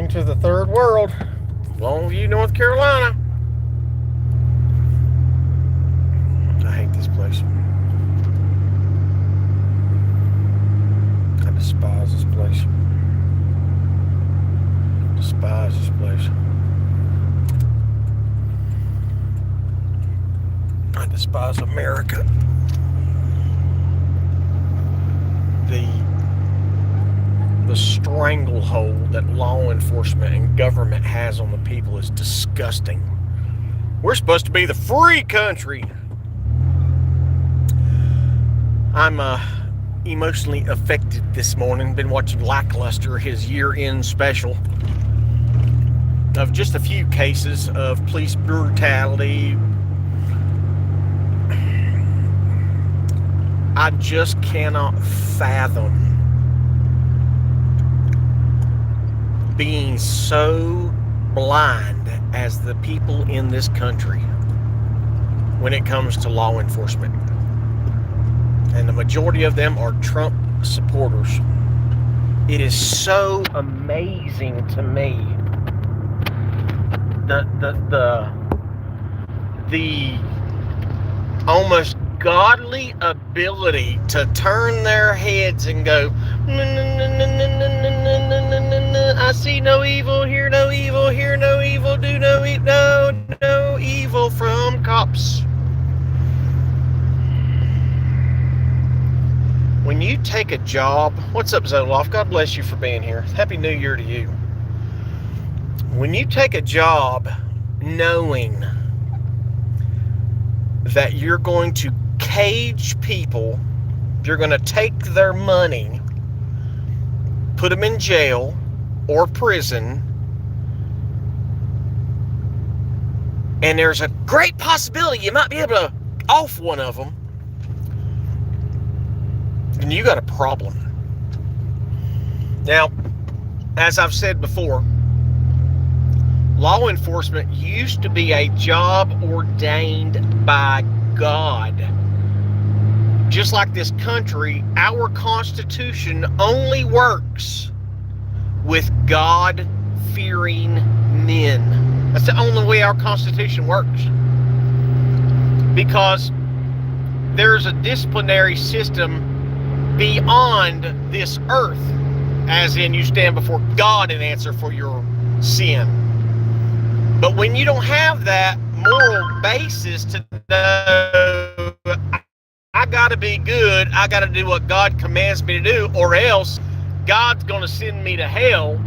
Welcome to the third world, Longview, North Carolina. I hate this place. I despise this place. Despise this place. I despise America. The stranglehold that law enforcement and government has on the people is disgusting. We're supposed to be the free country. I'm emotionally affected this morning. Been watching Lackluster, his year-end special of just a few cases of police brutality. I just cannot fathom being so blind as the people in this country when it comes to law enforcement. And the majority of them are Trump supporters. It is so amazing to me the almost godly ability to turn their heads and go, I see no evil, hear no evil, hear no evil, do no evil, no evil from cops. When you take a job, what's up, Zoloff? God bless you for being here. Happy New Year to you. When you take a job knowing that you're going to cage people, you're going to take their money, put them in jail or prison, and there's a great possibility you might be able to off one of them, then you got a problem. Now, as I've said before, law enforcement used to be a job ordained by God. Just like this country, our Constitution only works with God-fearing men. That's the only way our Constitution works. Because there's a disciplinary system beyond this earth, as in you stand before God and answer for your sin. But when you don't have that moral basis to know, I got to be good, I got to do what God commands me to do, or else God's going to send me to hell,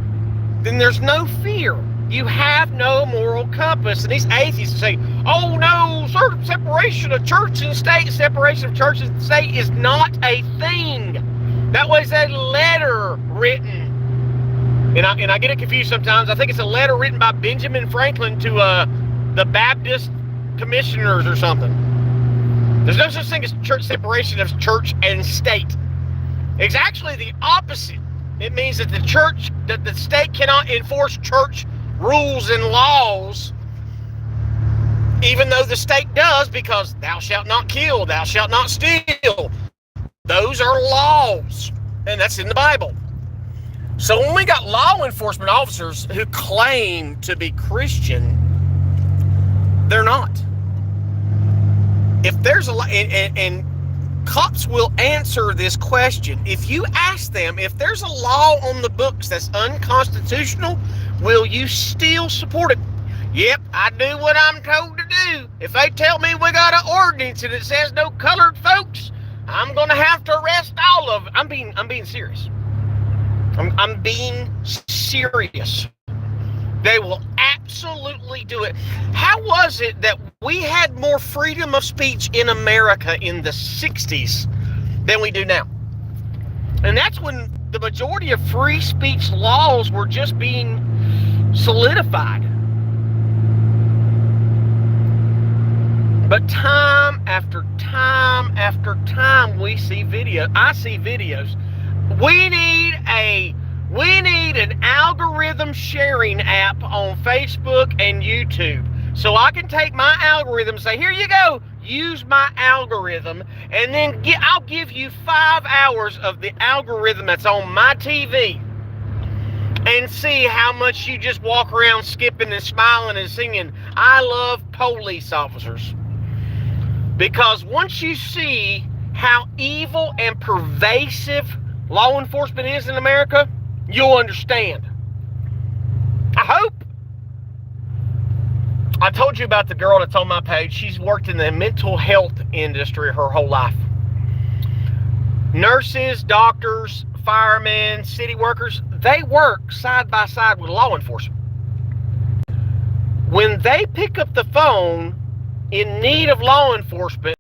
then there's no fear. You have no moral compass. And these atheists say, oh no, separation of church and state, separation of church and state is not a thing. That was a letter written. And I get it confused sometimes. I think it's a letter written by Benjamin Franklin to the Baptist commissioners or something. There's no such thing as church separation of church and state. It's actually the opposite. It means that the state cannot enforce church rules and laws, even though the state does, because thou shalt not kill, thou shalt not steal. Those are laws, and that's in the Bible. So when we got law enforcement officers who claim to be Christian, they're not. If there's and cops will answer this question. If you ask them, if there's a law on the books that's unconstitutional, will you still support it? Yep, I do what I'm told to do. If they tell me we got an ordinance and it says no colored folks, I'm gonna have to arrest all of them. I'm being serious. I'm being serious. They will absolutely do it. How was it that we had more freedom of speech in America in the 60s than we do now? And that's when the majority of free speech laws were just being solidified. But time after time after time, I see videos. We need an algorithm sharing app on Facebook and YouTube. So I can take my algorithm and say, here you go, use my algorithm, and then I'll give you 5 hours of the algorithm that's on my TV. and see how much you just walk around skipping and smiling and singing, "I love police officers." Because once you see how evil and pervasive law enforcement is in America, you'll understand. I hope. I told you about the girl that's on my page. She's worked in the mental health industry her whole life. Nurses, doctors, firemen, city workers, they work side by side with law enforcement. When they pick up the phone in need of law enforcement,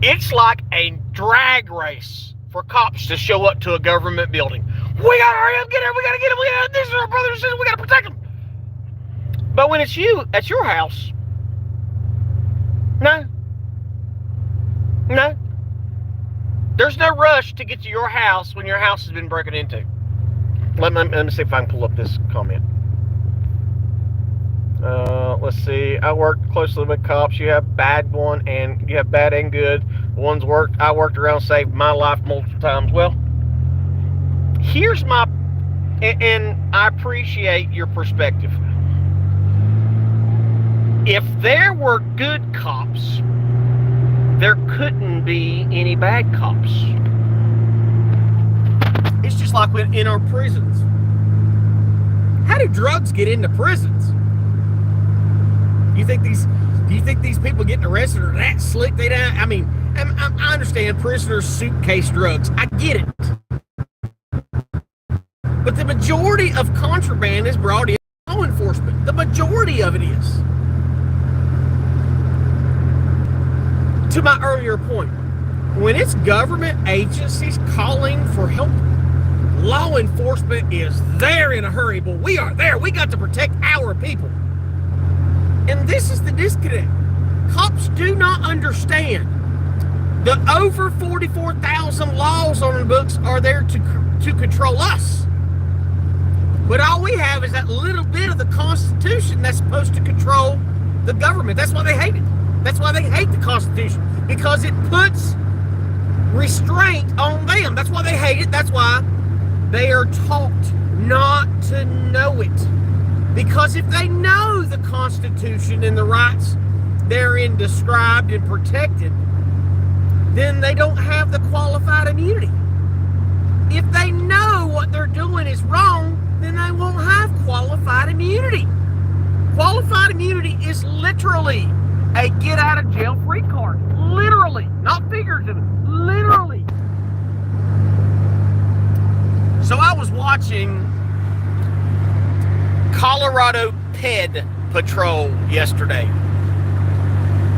it's like a drag race for cops to show up to a government building. We gotta hurry up, get her, we gotta get them, these are our brothers and sisters, we gotta protect them. But when it's you, at your house, no. There's no rush to get to your house when your house has been broken into. Let me see if I can pull up this comment. Let's see. I work closely with cops. You have bad and good. One's worked. I worked around, saved my life multiple times. Well, here's my, and I appreciate your perspective. If there were good cops, there couldn't be any bad cops. It's just like in our prisons. How do drugs get into prisons? Do you think these people getting arrested are that slick? They don't. I mean, I understand prisoners suitcase drugs. I get it. But the majority of contraband is brought in law enforcement. The majority of it is. To my earlier point, when it's government agencies calling for help, law enforcement is there in a hurry. But we are there. We got to protect our people. And this is the disconnect. Cops do not understand the over 44,000 laws on the books are there to control us. But all we have is that little bit of the Constitution that's supposed to control the government. That's why they hate it. That's why they hate the Constitution, because it puts restraint on them. That's why they hate it. That's why they are taught not to know it. Because if they know the Constitution and the rights therein described and protected, then they don't have the qualified immunity. If they know what they're doing is wrong, then they won't have qualified immunity. Qualified immunity is literally a get out of jail free card. Literally, not figuratively, literally. So I was watching Colorado Ped Patrol yesterday.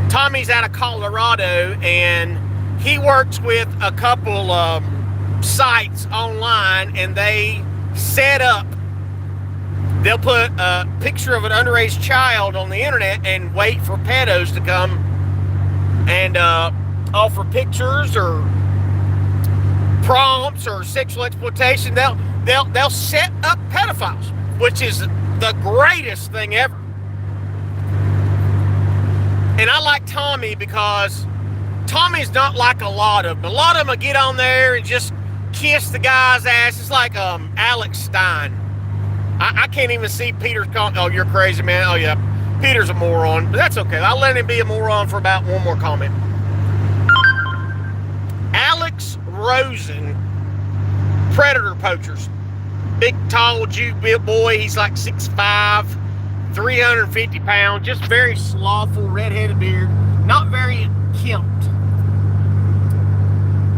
Tommy's out of Colorado and he works with a couple sites online, and they set up, they'll put a picture of an underage child on the internet and wait for pedos to come and offer pictures or prompts or sexual exploitation. They'll set up pedophiles, which is the greatest thing ever. And I like Tommy because Tommy's not like a lot of them. A lot of them will get on there and just kiss the guy's ass. It's like Alex Stein. I can't even see Peter's comment. Oh, you're crazy, man. Oh, yeah. Peter's a moron. But that's okay. I'll let him be a moron for about one more comment. Alex Rosen, predator poachers. Big, tall Jew boy. He's like 6'5", 350 pounds. Just very slothful, red-headed beard. Not very kempt.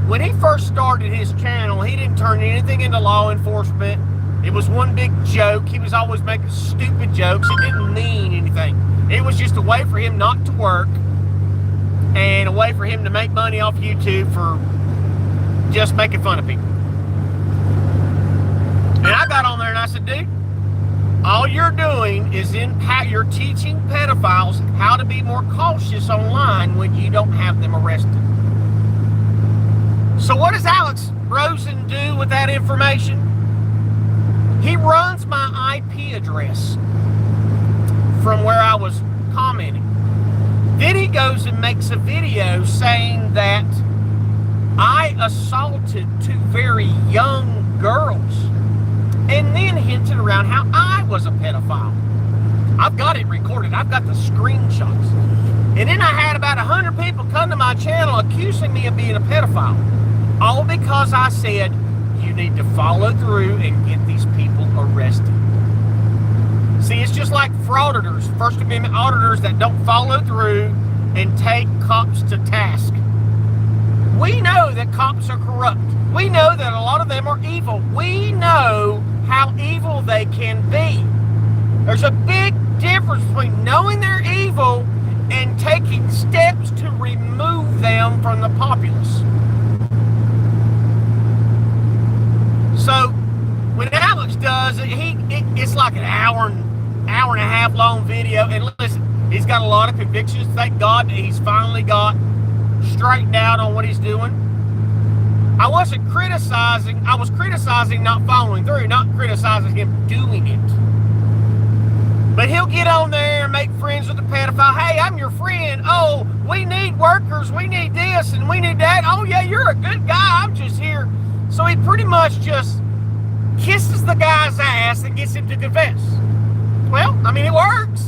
When he first started his channel, he didn't turn anything into law enforcement. It was one big joke. He was always making stupid jokes. It didn't mean anything. It was just a way for him not to work and a way for him to make money off YouTube for just making fun of people. And I got on there and I said, dude, all you're doing is you're teaching pedophiles how to be more cautious online when you don't have them arrested. So what does Alex Rosen do with that information? He runs my IP address from where I was commenting. Then he goes and makes a video saying that I assaulted two very young girls. and then hinted around how I was a pedophile. I've got it recorded. I've got the screenshots. And then I had about 100 people come to my channel accusing me of being a pedophile. All because I said, you need to follow through and get these people arrested. See, it's just like frauditors, First Amendment auditors that don't follow through and take cops to task. We know that cops are corrupt. We know that a lot of them are evil. We know how evil they can be. There's a big difference between knowing they're evil and taking steps to remove them from the populace. So when Alex does it, it's like an hour and a half long video. And listen, he's got a lot of convictions. Thank God that he's finally got straightened out on what he's doing. I was criticizing not following through, not criticizing him doing it. But he'll get on there and make friends with the pedophile. Hey, I'm your friend. Oh, we need workers. We need this and we need that. Oh, yeah, you're a good guy. I'm just here. So he pretty much just kisses the guy's ass and gets him to confess. Well, I mean, it works.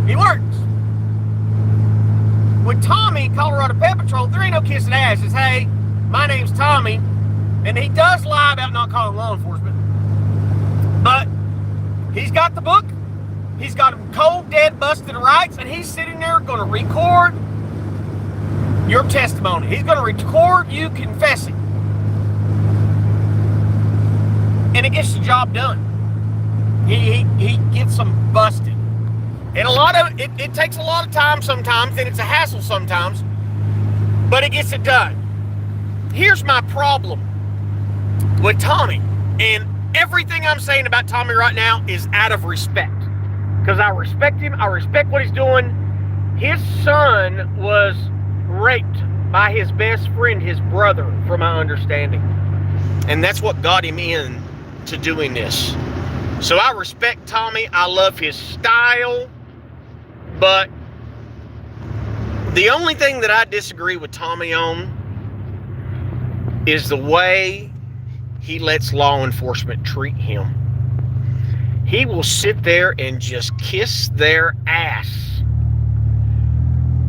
It works. With Tommy, Colorado Pet Patrol, there ain't no kissing ass. It's, hey, my name's Tommy. And he does lie about not calling law enforcement. But he's got the book. He's got him cold, dead, busted to rights, and he's sitting there going to record your testimony. He's going to record you confessing. And it gets the job done. He gets them busted. And a lot of it takes a lot of time sometimes, and it's a hassle sometimes, but it gets it done. Here's my problem with Tommy, and everything I'm saying about Tommy right now is out of respect. Because I respect him. I respect what he's doing. His son was raped by his best friend, his brother, from my understanding. And that's what got him in to doing this. So I respect Tommy. I love his style. But the only thing that I disagree with Tommy on is the way he lets law enforcement treat him. He will sit there and just kiss their ass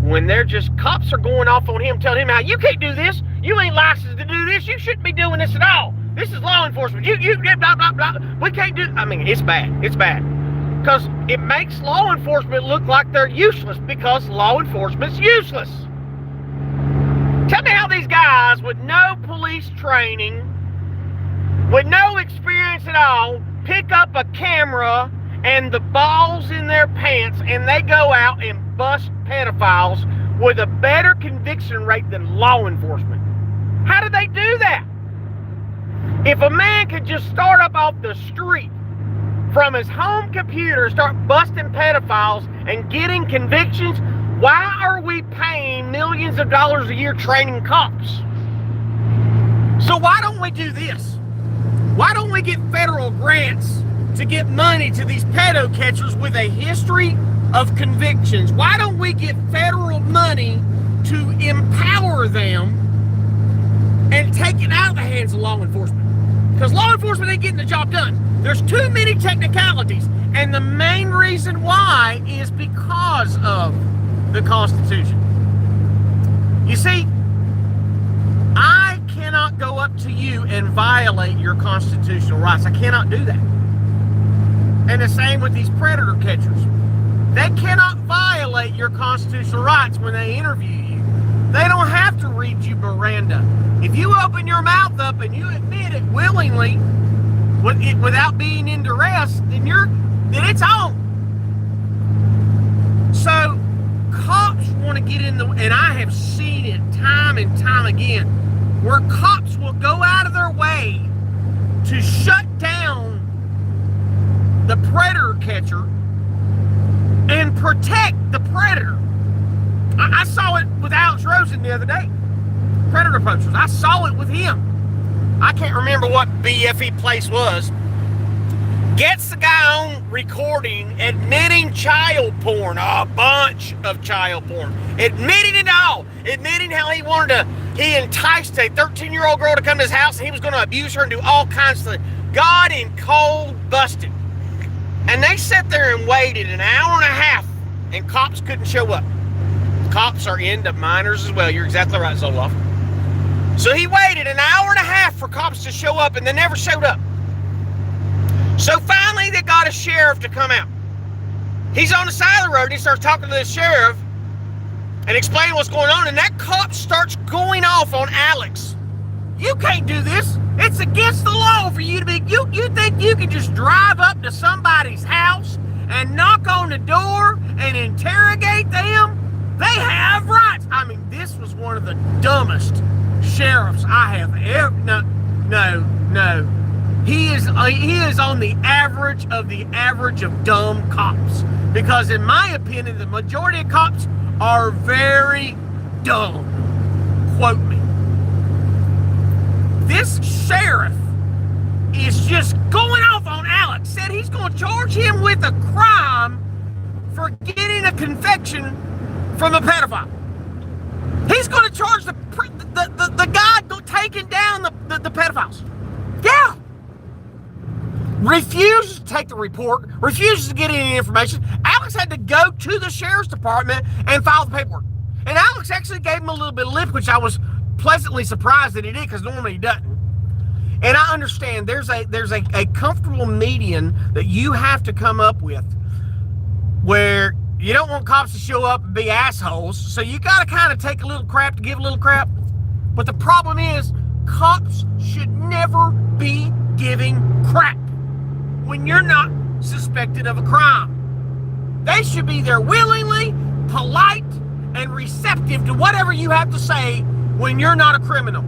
when they're just, cops are going off on him, telling him how you can't do this, you ain't licensed to do this, you shouldn't be doing this at all. This is law enforcement. You blah blah blah. We can't do. I mean, it's bad. It's bad because it makes law enforcement look like they're useless because law enforcement's useless. Tell me how these guys with no police training, with no experience at all, pick up a camera and the balls in their pants and they go out and bust pedophiles with a better conviction rate than law enforcement. How do they do that? If a man could just start up off the street from his home computer, start busting pedophiles and getting convictions, why are we paying millions of dollars a year training cops? So why don't we do this? Why don't we get federal grants to get money to these pedo catchers with a history of convictions? Why don't we get federal money to empower them and take it out of the hands of law enforcement? Because law enforcement ain't getting the job done. There's too many technicalities. And the main reason why is because of the Constitution. You see, I cannot go up to you and violate your constitutional rights. I cannot do that. And the same with these predator catchers. They cannot violate your constitutional rights when they interview you. They don't have to read you Miranda. If you open your mouth up and you admit it willingly, without being in duress, then it's on. So cops want to get in and I have seen it time and time again, where cops will go out of their way to shut down the predator catcher and protect the predator. I saw it with Alex Rosen the other day. Predator poachers. I saw it with him. I can't remember what BFE place was. Gets the guy on recording, admitting child porn, a bunch of child porn. Admitting it all. Admitting how he enticed a 13-year-old girl to come to his house and he was going to abuse her and do all kinds of God in cold busted. And they sat there and waited an hour and a half, and cops couldn't show up. Cops are into minors as well. You're exactly right, Zoloff. So he waited an hour and a half for cops to show up, and they never showed up. So finally, they got a sheriff to come out. He's on the side of the road, and he starts talking to the sheriff and explaining what's going on, and that cop starts going off on Alex. You can't do this. It's against the law for you to be, you think you can just drive up to somebody's house and knock on the door and interrogate them? They have rights. I mean, this was one of the dumbest sheriffs I have ever, no. He is on the average of dumb cops. Because in my opinion, the majority of cops are very dumb. Quote me. This sheriff is just going off on Alex. Said he's going to charge him with a crime for getting a confession from a pedophile. He's going to charge the guy taking down the pedophiles. Yeah. Refuses to take the report. Refuses to get any information. Alex had to go to the sheriff's department and file the paperwork. And Alex actually gave him a little bit of lip, which I was pleasantly surprised that he did, because normally he doesn't. And I understand there's a comfortable median that you have to come up with where you don't want cops to show up and be assholes, so you got to kind of take a little crap to give a little crap. But the problem is, cops should never be giving crap when you're not suspected of a crime. They should be there willingly, polite, and receptive to whatever you have to say when you're not a criminal.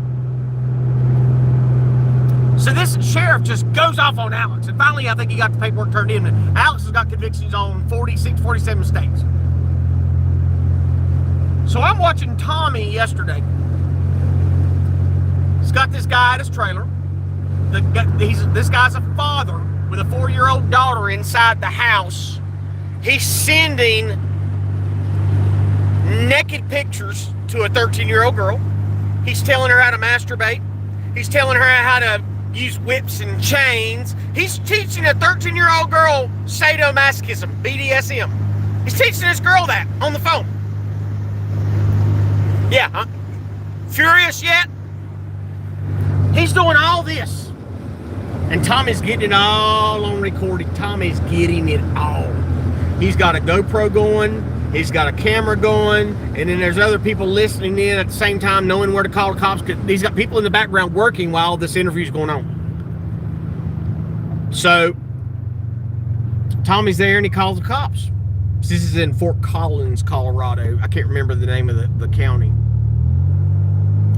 So this sheriff just goes off on Alex. And finally, I think he got the paperwork turned in. And Alex has got convictions on 46, 47 states. So I'm watching Tommy yesterday. He's got this guy at his trailer. This guy's a father with a 4-year-old daughter inside the house. He's sending naked pictures to a 13-year-old girl. He's telling her how to masturbate. He's telling her how to use whips and chains. He's teaching a 13-year-old girl sadomasochism, BDSM. He's teaching this girl that on the phone. Yeah, huh? Furious yet? He's doing all this. And Tommy's getting it all on recording. Tommy's getting it all. He's got a GoPro going. He's got a camera going, and then there's other people listening in at the same time, knowing where to call the cops. He's got people in the background working while this interview's going on. So Tommy's there, and he calls the cops. This is in Fort Collins, Colorado. I can't remember the name of the county.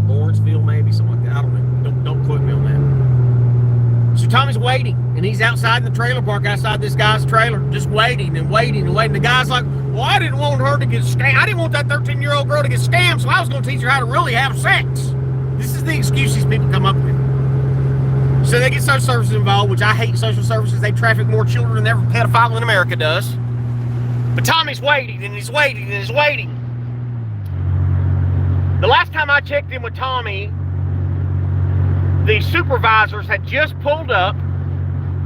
Lawrenceville, maybe, something like that. I don't know. Don't quote me on that. So Tommy's waiting, and he's outside in the trailer park, outside this guy's trailer, just waiting and waiting and waiting. The guy's like, well, I didn't want her to get scammed. I didn't want that 13-year-old girl to get scammed, so I was going to teach her how to really have sex. This is the excuse these people come up with. So they get social services involved, which I hate social services. They traffic more children than every pedophile in America does. But Tommy's waiting, and he's waiting, and he's waiting. The last time I checked in with Tommy, the supervisors had just pulled up,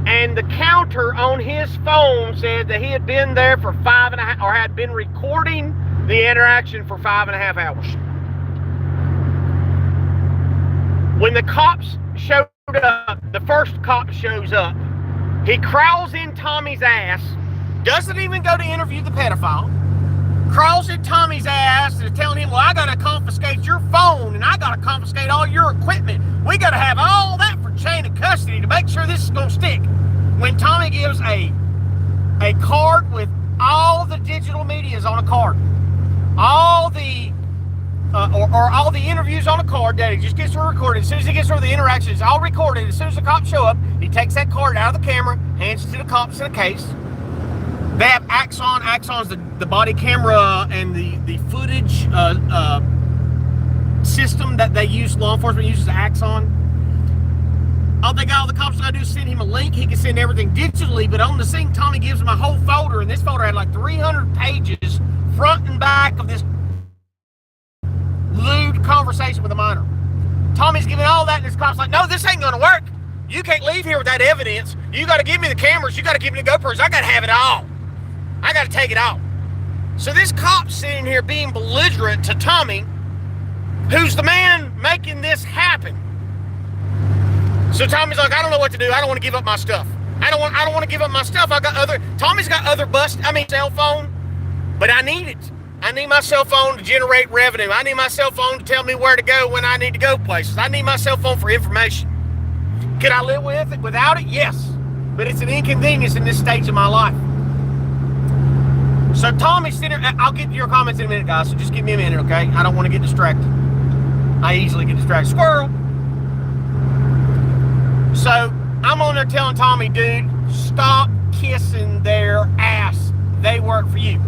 and the counter on his phone said that he had been there for 5.5, or had been recording the interaction for 5.5 hours. When the cops showed up, the first cop shows up, he crawls in Tommy's ass, doesn't even go to interview the pedophile, crawls in Tommy's ass and telling him, well, I gotta confiscate your phone and I gotta confiscate all your equipment. We gotta have all that for chain of custody to make sure this is gonna stick. When Tommy gives a card with all the digital medias on a card, all the or all the interviews on a card that he just gets recorded. As soon as he gets rid of the interaction, it's all recorded. As soon as the cops show up, he takes that card out of the camera, hands it to the cops in a case. They have Axon. Axon's the body camera and the footage system that they use. Law enforcement uses Axon. All the cops gotta do is send him a link. He can send everything digitally, but on the scene, Tommy gives him a whole folder, and this folder had like 300 pages, front and back, of this lewd conversation with a minor. Tommy's giving all that, and this cop's like, no, this ain't gonna work. You can't leave here with that evidence. You got to give me the cameras. You got to give me the GoPros. I got to have it all. I got to take it all. So this cop's sitting here being belligerent to Tommy, who's the man making this happen. So Tommy's like, I don't know what to do. I don't want to give up my stuff. I don't want to give up my stuff. Tommy's got other cell phone, but I need it. I need my cell phone to generate revenue. I need my cell phone to tell me where to go when I need to go places. I need my cell phone for information. Could I live with it without it? Yes. But it's an inconvenience in this stage of my life. So Tommy's sitting there. I'll get to your comments in a minute, guys, so just give me a minute, okay? I don't want to get distracted. I easily get distracted. Squirrel! So I'm on there telling Tommy, dude, stop kissing their ass. They work for you.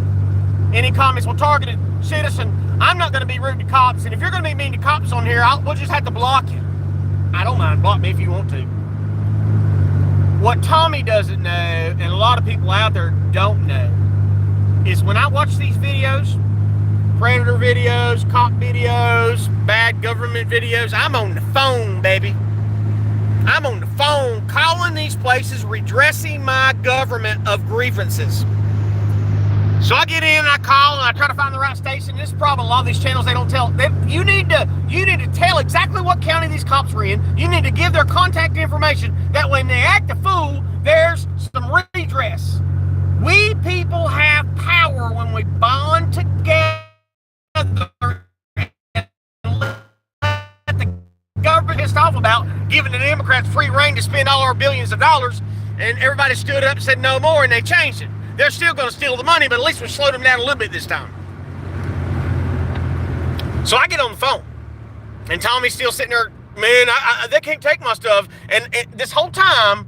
Any comments? Well, targeted citizen, I'm not going to be rude to cops, and if you're going to be mean to cops on here, we'll just have to block you. I don't mind. Block me if you want to. What Tommy doesn't know, and a lot of people out there don't know, is when I watch these videos, predator videos, cop videos, bad government videos, I'm on the phone, baby. I'm on the phone calling these places, redressing my government of grievances. So I get in, I call, and I try to find the right station. This is the problem. A lot of these channels, they don't tell. You need to tell exactly what county these cops are in. You need to give their contact information. That when they act a fool, there's some redress. We people have power when we bond together and let the government pissed off about giving the Democrats free reign to spend all our billions of dollars, and everybody stood up and said no more, and they changed it. They're still going to steal the money, but at least we slowed them down a little bit this time. So I get on the phone, and Tommy's still sitting there, man, they can't take my stuff. And this whole time,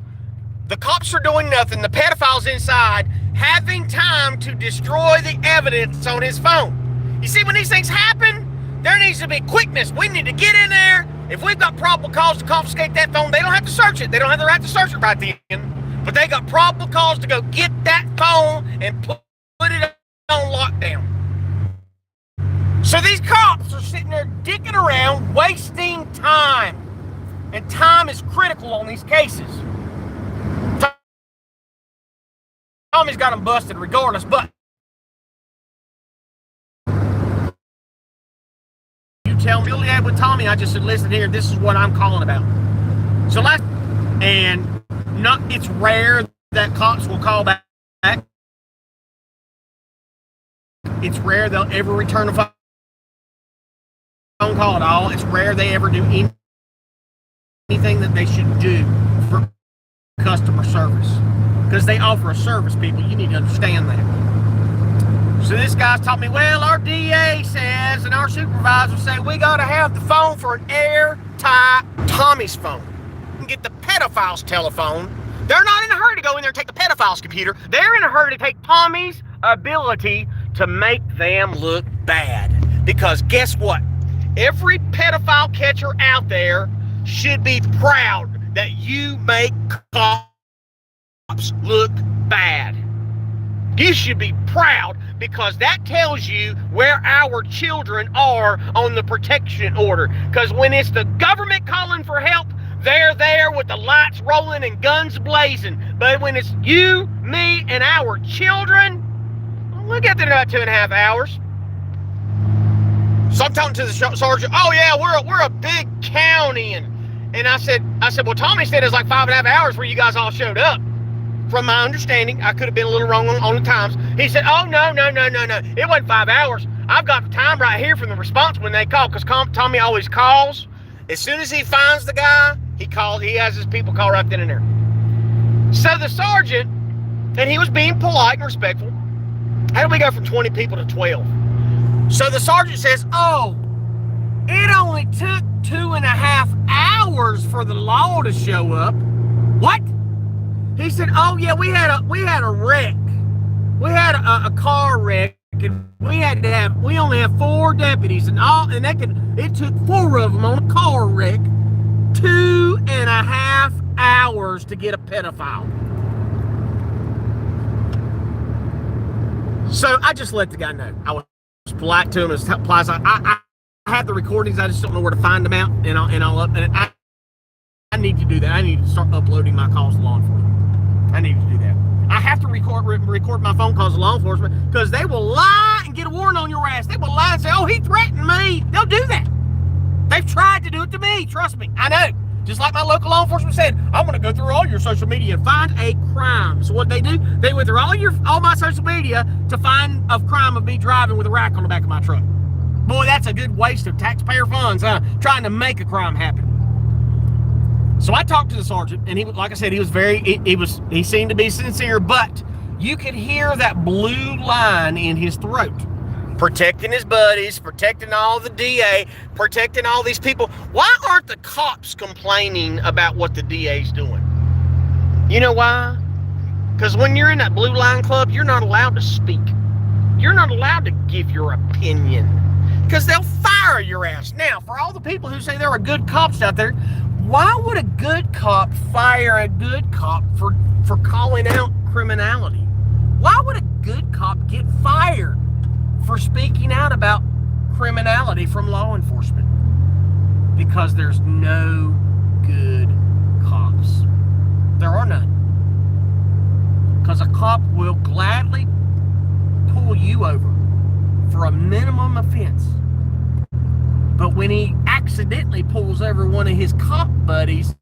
the cops are doing nothing. The pedophile's inside, having time to destroy the evidence on his phone. You see, when these things happen, there needs to be quickness. We need to get in there. If we've got probable cause to confiscate that phone, they don't have to search it. They don't have the right to search it right then. But they got probable cause to go get that phone and put it on lockdown. So these cops are sitting there dicking around, wasting time. And time is critical on these cases. Tommy's got them busted regardless, but you tell me, with Tommy, I just said, listen here, this is what I'm calling about. So it's rare that cops will call back. It's rare they'll ever return a phone call at all. It's rare they ever do anything that they should do for customer service. Because they offer a service, people. You need to understand that. So this guy's taught me, well, our DA says and our supervisors say we got to have the phone for an airtight Tommy's phone. You can get the pedophile's telephone. They're not in a hurry to go in there and take the pedophile's computer. They're in a hurry to take Tommy's ability to make them look bad. Because guess what? Every pedophile catcher out there should be proud that you make cops look bad. You should be proud because that tells you where our children are on the protection order. Because when it's the government calling for help, they're there with the lights rolling and guns blazing. But when it's you, me, and our children, we'll get there in about 2.5 hours. So I'm talking to the sergeant, oh yeah, we're a big county. And I said, well, Tommy said it's like 5.5 hours where you guys all showed up. From my understanding, I could have been a little wrong on the times. He said, oh, no. It wasn't 5 hours. I've got the time right here from the response when they call, because Tommy always calls. As soon as he finds the guy, he has his people call right then and there. So the sergeant, and he was being polite and respectful. How did we go from 20 people to 12? So the sergeant says, oh, it only took 2.5 hours for the law to show up. What? He said, oh yeah, we had a wreck. We had a car wreck, and we only have 4 deputies, and it took 4 of them on a car wreck, 2.5 hours to get a pedophile. So I just let the guy know. I was polite to him as polite as I have the recordings. I just don't know where to find them out, and I I need to do that. I need to start uploading my calls to law enforcement. I need to do that. I have to record my phone calls to law enforcement because they will lie and get a warrant on your ass. They will lie and say, oh, he threatened me. They'll do that. They've tried to do it to me. Trust me. I know. Just like my local law enforcement said, I'm going to go through all your social media and find a crime. So what they do, they went through all my social media to find a crime of me driving with a rack on the back of my truck. Boy, that's a good waste of taxpayer funds, huh? Trying to make a crime happen. So I talked to the sergeant, and he, like I said, he was he seemed to be sincere, but you could hear that blue line in his throat. Protecting his buddies, protecting all the DA, protecting all these people. Why aren't the cops complaining about what the DA's doing? You know why? Because when you're in that blue line club, you're not allowed to speak. You're not allowed to give your opinion because they'll fire your ass. Now, for all the people who say there are good cops out there, why would a good cop fire a good cop for calling out criminality? Why would a good cop get fired for speaking out about criminality from law enforcement? Because there's no good cops. There are none. Because a cop will gladly pull you over for a minimum offense. But when he accidentally pulls over one of his cop buddies,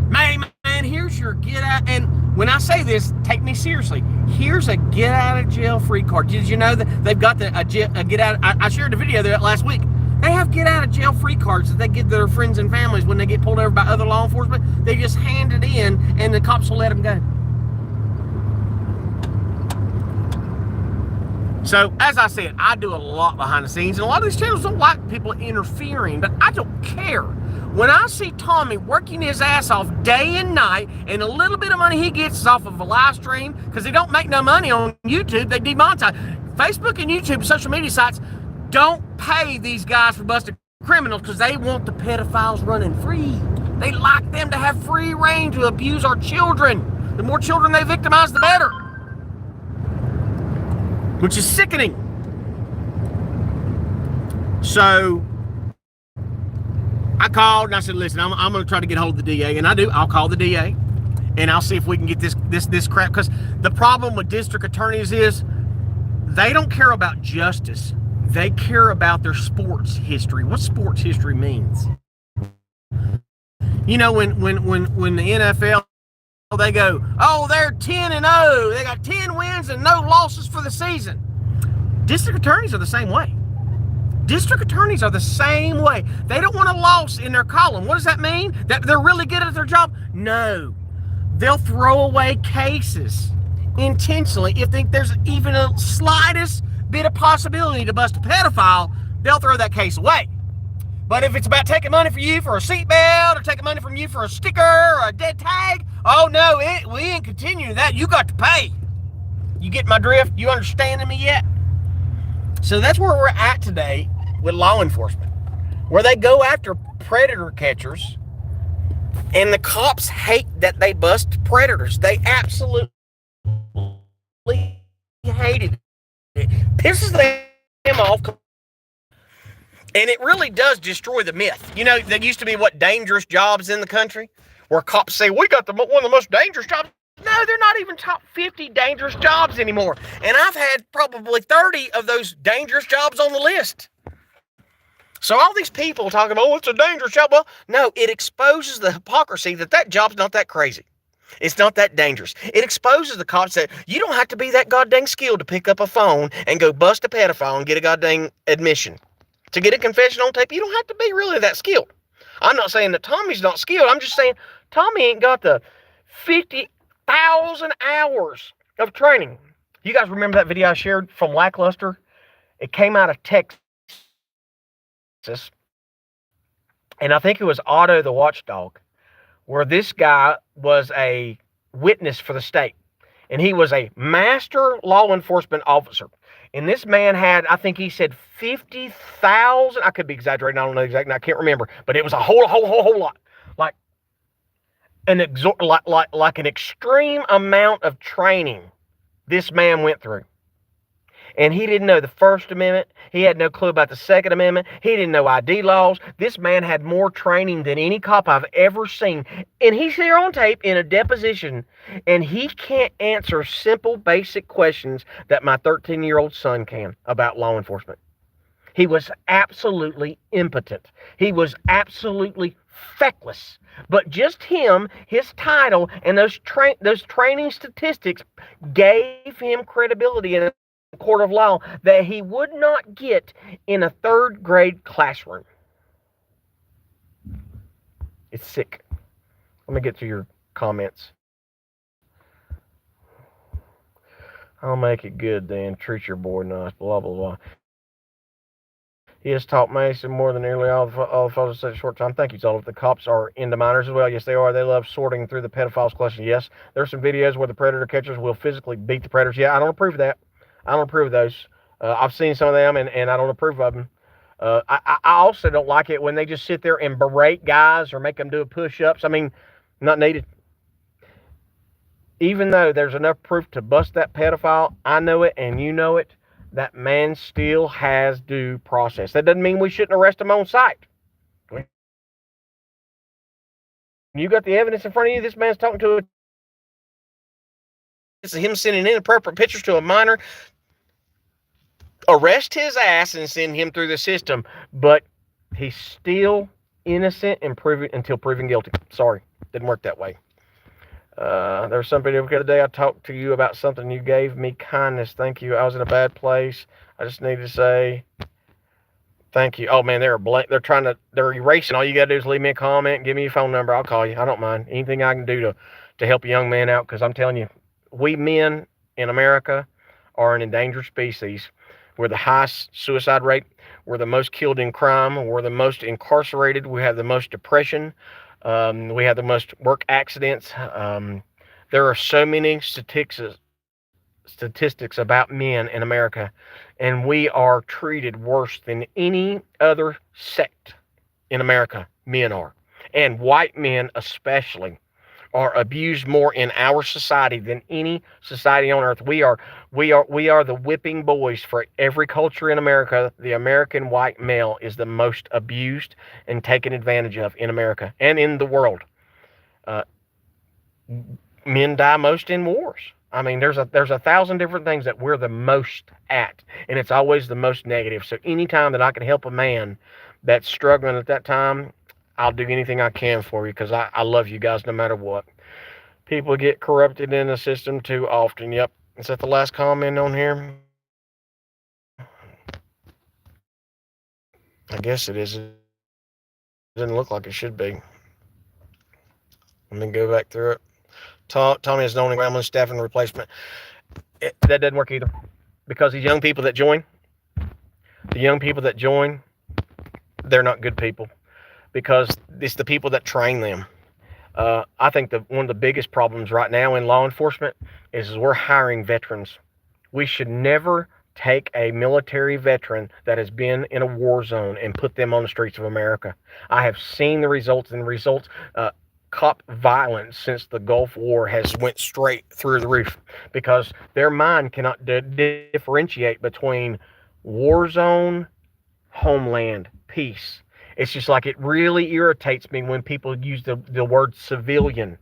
man, here's your get out. And when I say this, take me seriously. Here's a get out of jail free card. Did you know that they've got a get out? I shared a video there last week. They have get out of jail free cards that they give their friends and families when they get pulled over by other law enforcement. They just hand it in, and the cops will let them go. So, as I said, I do a lot behind the scenes, and a lot of these channels don't like people interfering, but I don't care. When I see Tommy working his ass off day and night, and a little bit of money he gets is off of a live stream, because they don't make no money on YouTube, they demonetize. Facebook and YouTube, social media sites, don't pay these guys for busting criminals because they want the pedophiles running free. They like them to have free reign to abuse our children. The more children they victimize, the better. Which is sickening. So I called and I said, listen, I'm going to try to get a hold of the DA. And I'll call the DA and I'll see if we can get this crap. Because the problem with district attorneys is they don't care about justice. They care about their sports history. What sports history means. You know, when the NFL, they go, oh, they're 10-0. They got 10 wins and no losses for the season. District attorneys are the same way. District attorneys are the same way. They don't want a loss in their column. What does that mean? That they're really good at their job? No. They'll throw away cases intentionally. If there's even a slightest bit of possibility to bust a pedophile, they'll throw that case away. But if it's about taking money from you for a seatbelt or taking money from you for a sticker or a dead tag, oh no, we ain't continuing that. You got to pay. You get my drift? You understanding me yet? So that's where we're at today with law enforcement, where they go after predator catchers, and the cops hate that they bust predators. They absolutely hate it. It pisses them off. And it really does destroy the myth. You know, there used to be dangerous jobs in the country where cops say, we got one of the most dangerous jobs. No, they're not even top 50 dangerous jobs anymore. And I've had probably 30 of those dangerous jobs on the list. So all these people talking about, oh, it's a dangerous job. Well, no, it exposes the hypocrisy that job's not that crazy. It's not that dangerous. It exposes the cops that you don't have to be that goddamn skilled to pick up a phone and go bust a pedophile and get a goddamn admission. To get a confession on tape, you don't have to be really that skilled. I'm not saying that Tommy's not skilled. I'm just saying Tommy ain't got the 50,000 hours of training. You guys remember that video I shared from Lackluster? It came out of Texas. And I think it was Otto the Watchdog, where this guy was a witness for the state. And he was a master law enforcement officer. And this man had, I think he said 50,000. I could be exaggerating. I don't know exactly. I can't remember. But it was a whole lot. Like an extreme amount of training this man went through. And he didn't know the First Amendment. He had no clue about the Second Amendment. He didn't know ID laws. This man had more training than any cop I've ever seen. And he's here on tape in a deposition, and he can't answer simple, basic questions that my 13-year-old son can about law enforcement. He was absolutely impotent. He was absolutely feckless. But just him, his title, and those training statistics gave him credibility in a court of law that he would not get in a third grade classroom. It's sick. Let me get to your comments. I'll make it good then. Treat your boy nice. Blah, blah, blah. He has taught Mason more than nearly all the photos in such a short time. Thank you, Zolf. The cops are into minors as well. Yes, they are. They love sorting through the pedophiles collection. Yes, there's some videos where the predator catchers will physically beat the predators. Yeah, I don't approve of that. I don't approve of those. I've seen some of them, and I don't approve of them. I also don't like it when they just sit there and berate guys or make them do push-ups. I mean, not needed. Even though there's enough proof to bust that pedophile, I know it and you know it, that man still has due process. That doesn't mean we shouldn't arrest him on sight. You got the evidence in front of you. This man's talking to it's him sending inappropriate pictures to a minor. Arrest his ass and send him through the system, but he's still innocent until proven guilty. Sorry, didn't work that way. There was somebody the other day I talked to you about something. You gave me kindness. Thank you. I was in a bad place. I just need to say thank you. Oh man, they're erasing. All you gotta do is leave me a comment, give me your phone number. I'll call you. I don't mind anything I can do to help a young man out, because I'm telling you, we men in America are an endangered species. We're the highest suicide rate. We're the most killed in crime. We're the most incarcerated. We have the most depression. We have the most work accidents. There are so many statistics about men in America, and we are treated worse than any other sect in America. Men are, and white men especially, are abused more in our society than any society on earth. We are the whipping boys for every culture in America. The American white male is the most abused and taken advantage of in America and in the world. Men die most in wars. I mean, there's 1,000 different things that we're the most at, and it's always the most negative. So anytime that I can help a man that's struggling at that time, I'll do anything I can for you, because I love you guys no matter what. People get corrupted in the system too often. Yep. Is that the last comment on here? I guess it is. It doesn't look like it should be. Let me go back through it. Tommy is the only Gremlin staffing replacement. That doesn't work either, because these young people that join, they're not good people, because it's the people that train them. I think one of the biggest problems right now in law enforcement is we're hiring veterans. We should never take a military veteran that has been in a war zone and put them on the streets of America. I have seen the results, cop violence since the Gulf War has went straight through the roof, because their mind cannot differentiate between war zone, homeland, peace. It's just like, it really irritates me when people use the word civilian.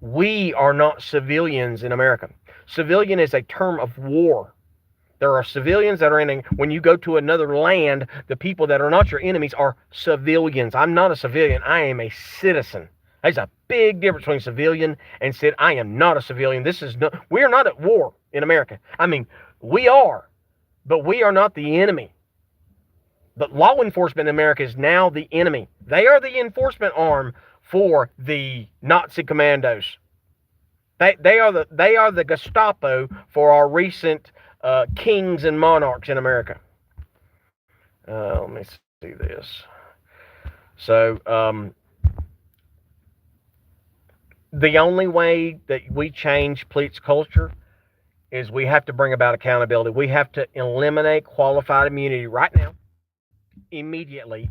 We are not civilians in America. Civilian is a term of war. There are civilians that are when you go to another land, the people that are not your enemies are civilians. I'm not a civilian. I am a citizen. There's a big difference between civilian and citizen. I am not a civilian. We're not at war in America. I mean, we are, but we are not the enemy. But law enforcement in America is now the enemy. They are the enforcement arm for the Nazi commandos. They are the Gestapo for our recent kings and monarchs in America. Let me see this. So the only way that we change police culture is we have to bring about accountability. We have to eliminate qualified immunity right now. Immediately,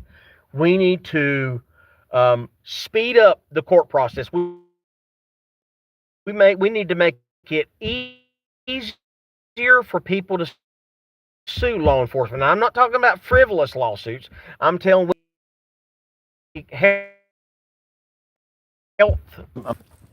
we need to speed up the court process. We need to make it easier for people to sue law enforcement. Now, I'm not talking about frivolous lawsuits. I'm telling you, health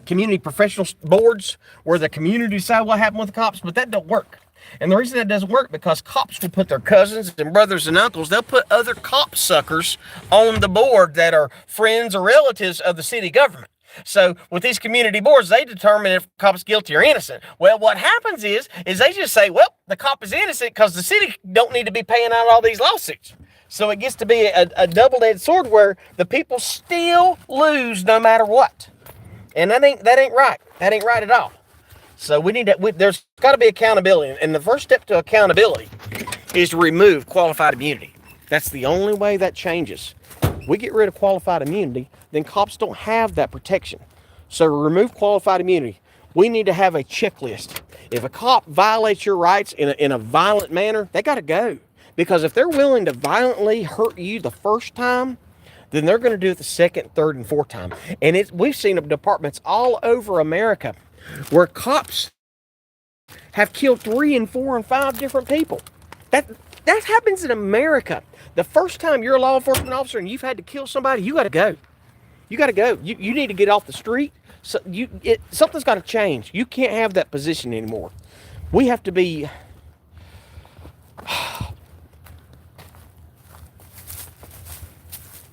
community professional boards where the community decide what happened with the cops, but that don't work. And the reason that doesn't work because cops will put their cousins and brothers and uncles, they'll put other cop suckers on the board that are friends or relatives of the city government. So with these community boards, they determine if cop's guilty or innocent. Well, what happens is they just say, well, the cop is innocent because the city don't need to be paying out all these lawsuits. So it gets to be a double-edged sword where the people still lose no matter what. And that ain't right. That ain't right at all. So we need to, there's got to be accountability. And the first step to accountability is to remove qualified immunity. That's the only way that changes. We get rid of qualified immunity, then cops don't have that protection. So to remove qualified immunity, we need to have a checklist. If a cop violates your rights in a violent manner, they got to go. Because if they're willing to violently hurt you the first time, then they're going to do it the second, third, and fourth time. And we've seen departments all over America where cops have killed 3 and 4 and 5 different people. That happens in America. The first time you're a law enforcement officer and you've had to kill somebody, you got to go. You got to go. You need to get off the street. So something's got to change. You can't have that position anymore. We have to be...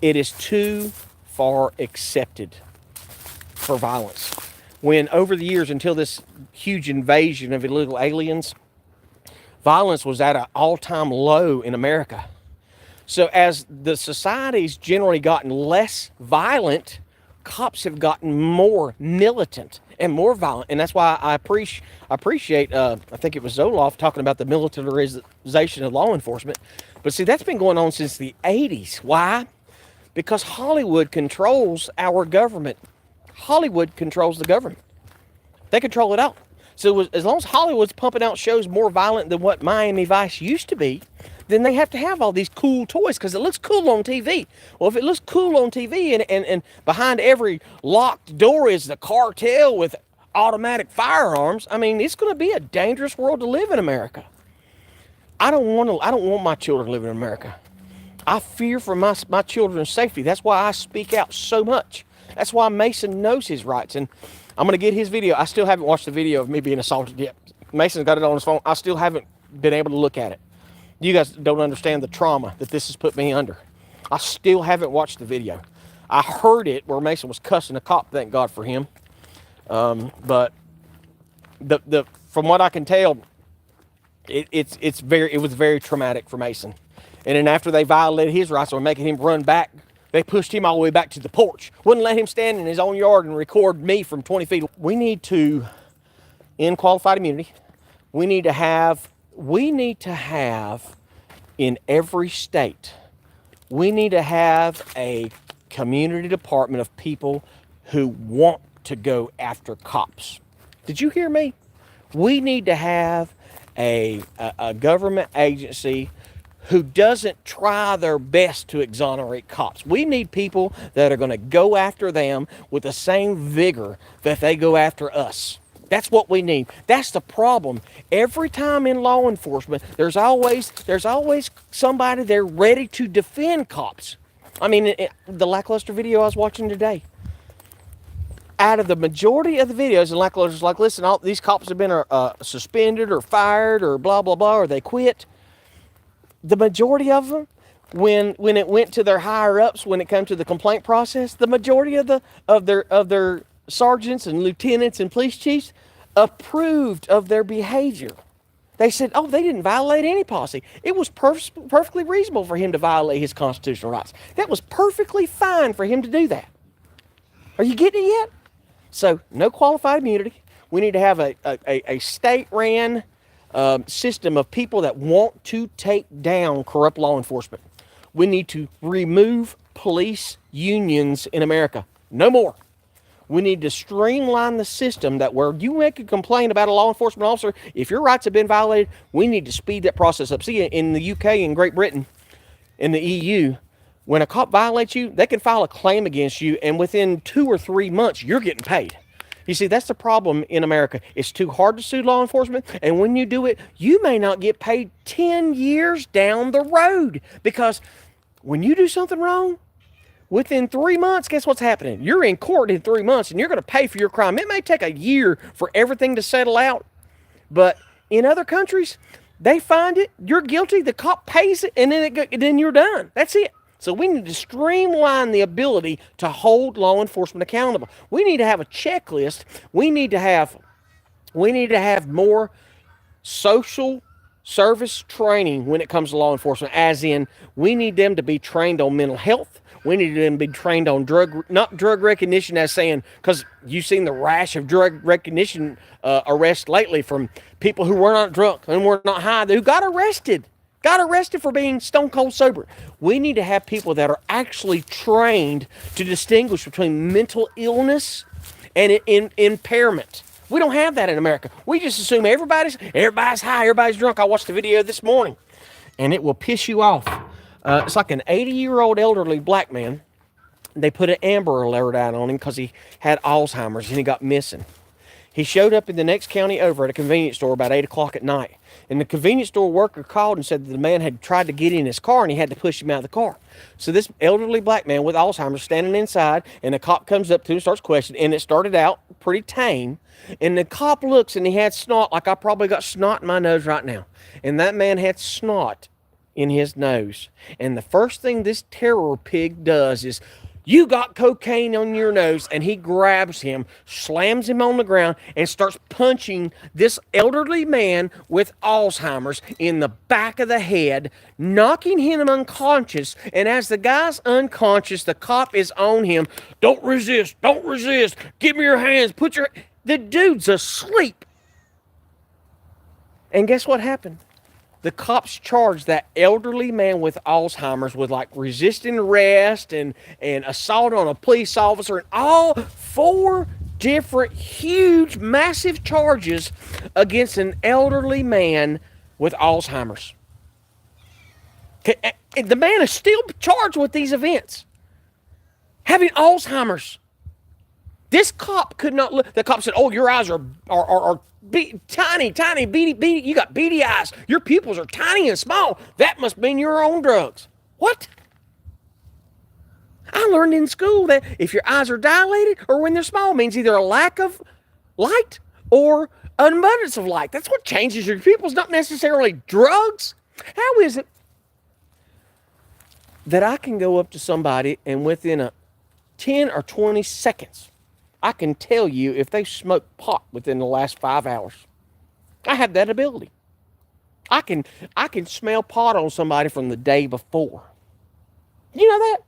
It is too far accepted for violence. When over the years, until this huge invasion of illegal aliens, violence was at an all-time low in America. So as the society's generally gotten less violent, cops have gotten more militant and more violent. And that's why I appreciate, I think it was Zoloff talking about the militarization of law enforcement. But see, that's been going on since the 80s. Why? Because Hollywood controls our government. Hollywood controls the government. They control it all. So as long as Hollywood's pumping out shows more violent than what Miami Vice used to be, then they have to have all these cool toys because it looks cool on TV. Well, if it looks cool on TV and behind every locked door is the cartel with automatic firearms, I mean, it's going to be a dangerous world to live in America. I don't want my children to live in America. I fear for my children's safety. That's why I speak out so much. That's why Mason knows his rights. And I'm going to get his video. I still haven't watched the video of me being assaulted yet. Mason's got it on his phone. I still haven't been able to look at it. You guys don't understand the trauma that this has put me under. I still haven't watched the video. I heard it where Mason was cussing a cop, thank God for him. But from what I can tell, it was very traumatic for Mason. And then after they violated his rights or making him run back, they pushed him all the way back to the porch. Wouldn't let him stand in his own yard and record me from 20 feet. We need to end qualified immunity. We need to have in every state, we need to have a community department of people who want to go after cops. Did you hear me? We need to have a government agency who doesn't try their best to exonerate cops. We need people that are going to go after them with the same vigor that they go after us. That's what we need. That's the problem. Every time in law enforcement, there's always somebody there ready to defend cops. I mean, the Lackluster video I was watching today, out of the majority of the videos, and Lackluster's like, listen, all these cops have been suspended or fired or blah, blah, blah, or they quit. The majority of them, when it went to their higher ups, when it came to the complaint process, the majority of their sergeants and lieutenants and police chiefs approved of their behavior. They said, oh, they didn't violate any policy. It was perfectly reasonable for him to violate his constitutional rights. That was perfectly fine for him to do that. Are you getting it yet? So, no qualified immunity. We need to have a state-ran system of people that want to take down corrupt law enforcement. We need to remove police unions in America. No more. We need to streamline the system that where you make a complaint about a law enforcement officer, if your rights have been violated, we need to speed that process up. See, in the UK and Great Britain, in the EU, when a cop violates you, they can file a claim against you, and within 2 or 3 months, you're getting paid. You see, that's the problem in America. It's too hard to sue law enforcement, and when you do it, you may not get paid 10 years down the road, because when you do something wrong, within 3 months, guess what's happening? You're in court in 3 months, and you're going to pay for your crime. It may take a year for everything to settle out, but in other countries, they find it, you're guilty, the cop pays it, and then you're done. That's it. So we need to streamline the ability to hold law enforcement accountable. We need to have a checklist. We need to have more social service training when it comes to law enforcement, as in we need them to be trained on mental health. We need them to be trained on not drug recognition, as saying, because you've seen the rash of drug recognition arrests lately from people who were not drunk and were not high, who got arrested for being stone cold sober. We need to have people that are actually trained to distinguish between mental illness and impairment. We don't have that in America. We just assume everybody's high, everybody's drunk. I watched the video this morning, and it will piss you off. It's like an 80-year-old elderly black man. They put an Amber Alert out on him because he had Alzheimer's and he got missing. He showed up in the next county over at a convenience store about 8 o'clock at night. And the convenience store worker called and said that the man had tried to get in his car and he had to push him out of the car. So this elderly black man with Alzheimer's standing inside, and the cop comes up to him and starts questioning. And it started out pretty tame. And the cop looks, and he had snot, like I probably got snot in my nose right now. And that man had snot in his nose. And the first thing this terror pig does is, you got cocaine on your nose, and he grabs him, slams him on the ground, and starts punching this elderly man with Alzheimer's in the back of the head, knocking him unconscious. And as the guy's unconscious, the cop is on him. Don't resist, give me your hands, the dude's asleep. And guess what happened? The cops charged that elderly man with Alzheimer's with like resisting arrest and assault on a police officer, and all 4 different huge, massive charges against an elderly man with Alzheimer's. The man is still charged with these events, having Alzheimer's. This cop could not look. The cop said, "Oh, your eyes are tiny, beady. You got beady eyes. Your pupils are tiny and small. That must mean you're on drugs." What? I learned in school that if your eyes are dilated or when they're small, it means either a lack of light or an abundance of light. That's what changes your pupils, not necessarily drugs. How is it that I can go up to somebody and within 10 or 20 seconds, I can tell you if they smoked pot within the last 5 hours? I have that ability. I can smell pot on somebody from the day before. You know that?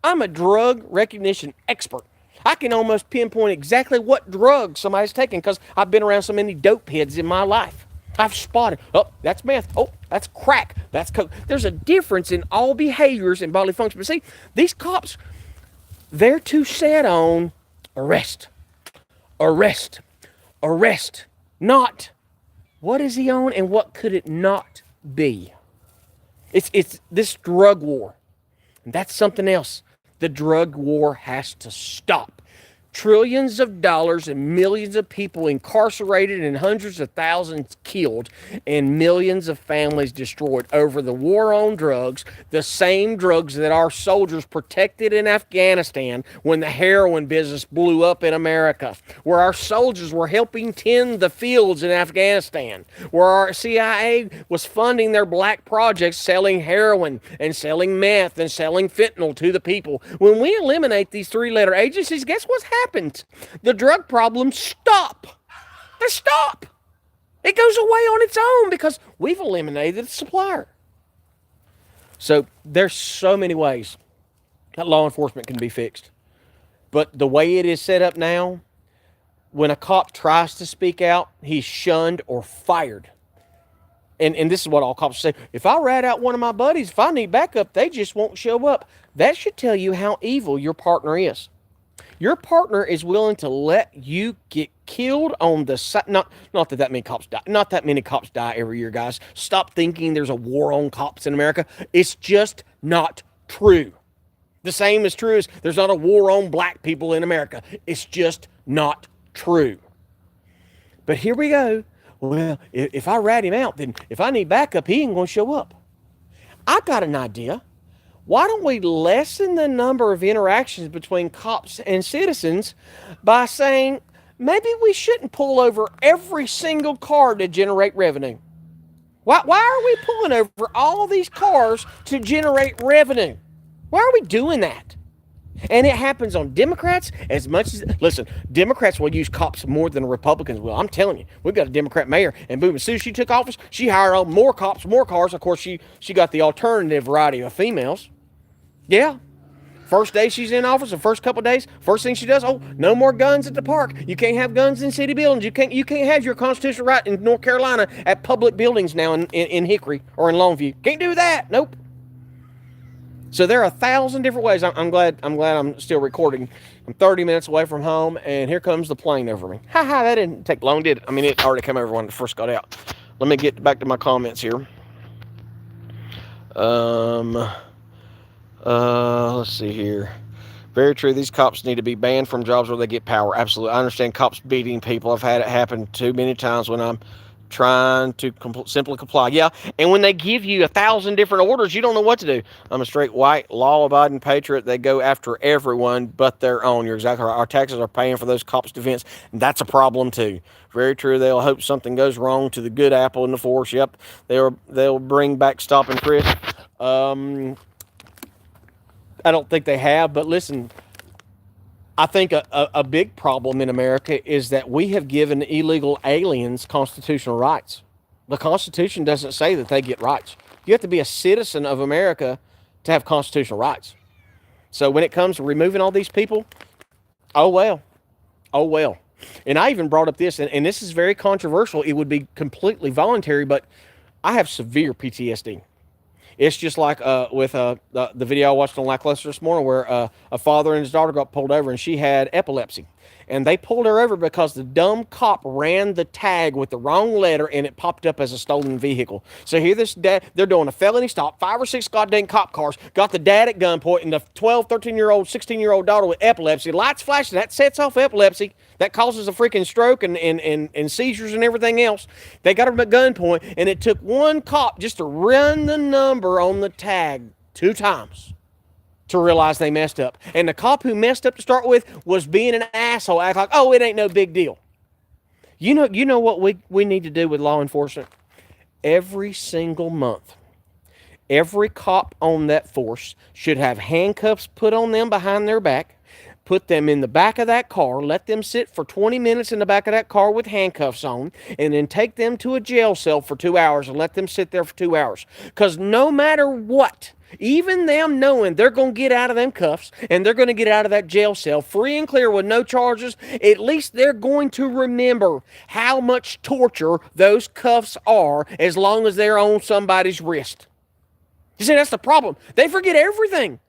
I'm a drug recognition expert. I can almost pinpoint exactly what drug somebody's taking because I've been around so many dope heads in my life. I've spotted, oh, that's meth. Oh, that's crack. That's coke. There's a difference in all behaviors and bodily function. But see, these cops, they're too set on arrest. Not what is he on and what could it not be. It's this drug war. And that's something else. The drug war has to stop. Trillions of dollars and millions of people incarcerated and hundreds of thousands killed and millions of families destroyed over the war on drugs, the same drugs that our soldiers protected in Afghanistan when the heroin business blew up in America, where our soldiers were helping tend the fields in Afghanistan, where our CIA was funding their black projects selling heroin and selling meth and selling fentanyl to the people. When we eliminate these 3-letter agencies, guess what's happened? The drug problems stop. They stop. It goes away on its own because we've eliminated the supplier. So there's so many ways that law enforcement can be fixed. But the way it is set up now, when a cop tries to speak out, he's shunned or fired. And this is what all cops say. If I rat out one of my buddies, if I need backup, they just won't show up. That should tell you how evil your partner is. Your partner is willing to let you get killed on the side. Not that many cops die. Not that many cops die every year, guys. Stop thinking there's a war on cops in America. It's just not true. The same is true as there's not a war on black people in America. It's just not True. But here we go. Well, if I rat him out, then if I need backup, he ain't going to show up. I've got an idea. Why don't we lessen the number of interactions between cops and citizens by saying maybe we shouldn't pull over every single car to generate revenue? Why are we pulling over all these cars to generate revenue? Why are we doing that? And it happens on Democrats as much as, listen, Democrats will use cops more than Republicans will. I'm telling you, we've got a Democrat mayor, and boom, as soon as she took office, she hired on more cops, more cars. Of course, she got the alternative variety of females. Yeah. First day she's in office, the first couple of days, first thing she does, oh, no more guns at the park. You can't have guns in city buildings. You can't have your constitutional right in North Carolina at public buildings now in Hickory or in Longview. Can't do that. Nope. So there are 1,000 different ways. I'm glad I'm still recording. I'm 30 minutes away from home, and here comes the plane over me. That didn't take long, did it? I mean, it already came over when it first got out. Let me get back to my comments here. Let's see here. Very true. These cops need to be banned from jobs where they get power. Absolutely. I understand cops beating people. I've had it happen too many times when I'm trying to simply comply. Yeah, and when they give you 1,000 different orders, you don't know what to do. I'm a straight white, law-abiding patriot. They go after everyone but their own. You're exactly right. Our taxes are paying for those cops' defense, and that's a problem too. Very true. They'll hope something goes wrong to the good apple in the force. Yep, they'll bring back Stop and Frisk. I don't think they have, but listen, I think a big problem in America is that we have given illegal aliens constitutional rights. The Constitution doesn't say that they get rights. You have to be a citizen of America to have constitutional rights. So when it comes to removing all these people, oh well. And I even brought up this, and this is very controversial. It would be completely voluntary, but I have severe PTSD. It's just like with the video I watched on Lackluster this morning where a father and his daughter got pulled over and she had epilepsy. And they pulled her over because the dumb cop ran the tag with the wrong letter and it popped up as a stolen vehicle. So here this dad, they're doing a felony stop, 5 or 6 goddamn cop cars, got the dad at gunpoint and the 12, 13-year-old, 16-year-old daughter with epilepsy, lights flashing, that sets off epilepsy. That causes a freaking stroke and seizures and everything else. They got them at gunpoint, and it took one cop just to run the number on the tag 2 times to realize they messed up. And the cop who messed up to start with was being an asshole, act like, oh, it ain't no big deal. You know what we need to do with law enforcement? Every single month, every cop on that force should have handcuffs put on them behind their back, put them in the back of that car, let them sit for 20 minutes in the back of that car with handcuffs on, and then take them to a jail cell for 2 hours and let them sit there for 2 hours. Because no matter what, even them knowing they're going to get out of them cuffs and they're going to get out of that jail cell free and clear with no charges, at least they're going to remember how much torture those cuffs are as long as they're on somebody's wrist. You see, that's the problem. They forget everything.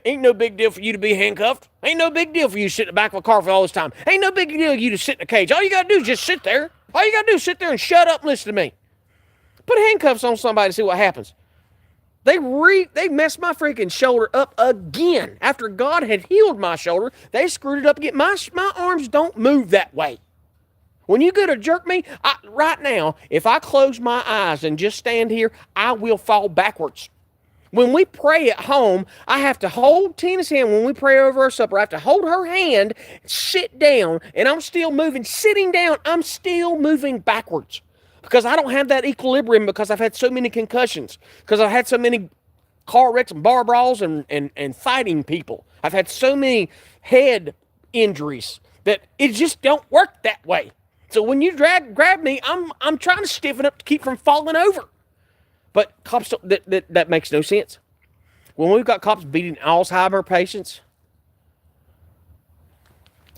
Ain't no big deal for you to be handcuffed. Ain't no big deal for you to sit in the back of a car for all this time. Ain't no big deal for you to sit in a cage. All you got to do is just sit there. All you got to do is sit there and shut up and listen to me. Put handcuffs on somebody to see what happens. They messed my freaking shoulder up again. After God had healed my shoulder, they screwed it up again. My arms don't move that way. When you go to jerk me, right now, if I close my eyes and just stand here, I will fall backwards. When we pray at home, I have to hold Tina's hand when we pray over our supper. I have to hold her hand, sit down, and I'm still moving. Sitting down, I'm still moving backwards because I don't have that equilibrium because I've had so many concussions, because I've had so many car wrecks and bar brawls and fighting people. I've had so many head injuries that it just don't work that way. So when you grab me, I'm trying to stiffen up to keep from falling over. But cops, that makes no sense. When we've got cops beating Alzheimer patients,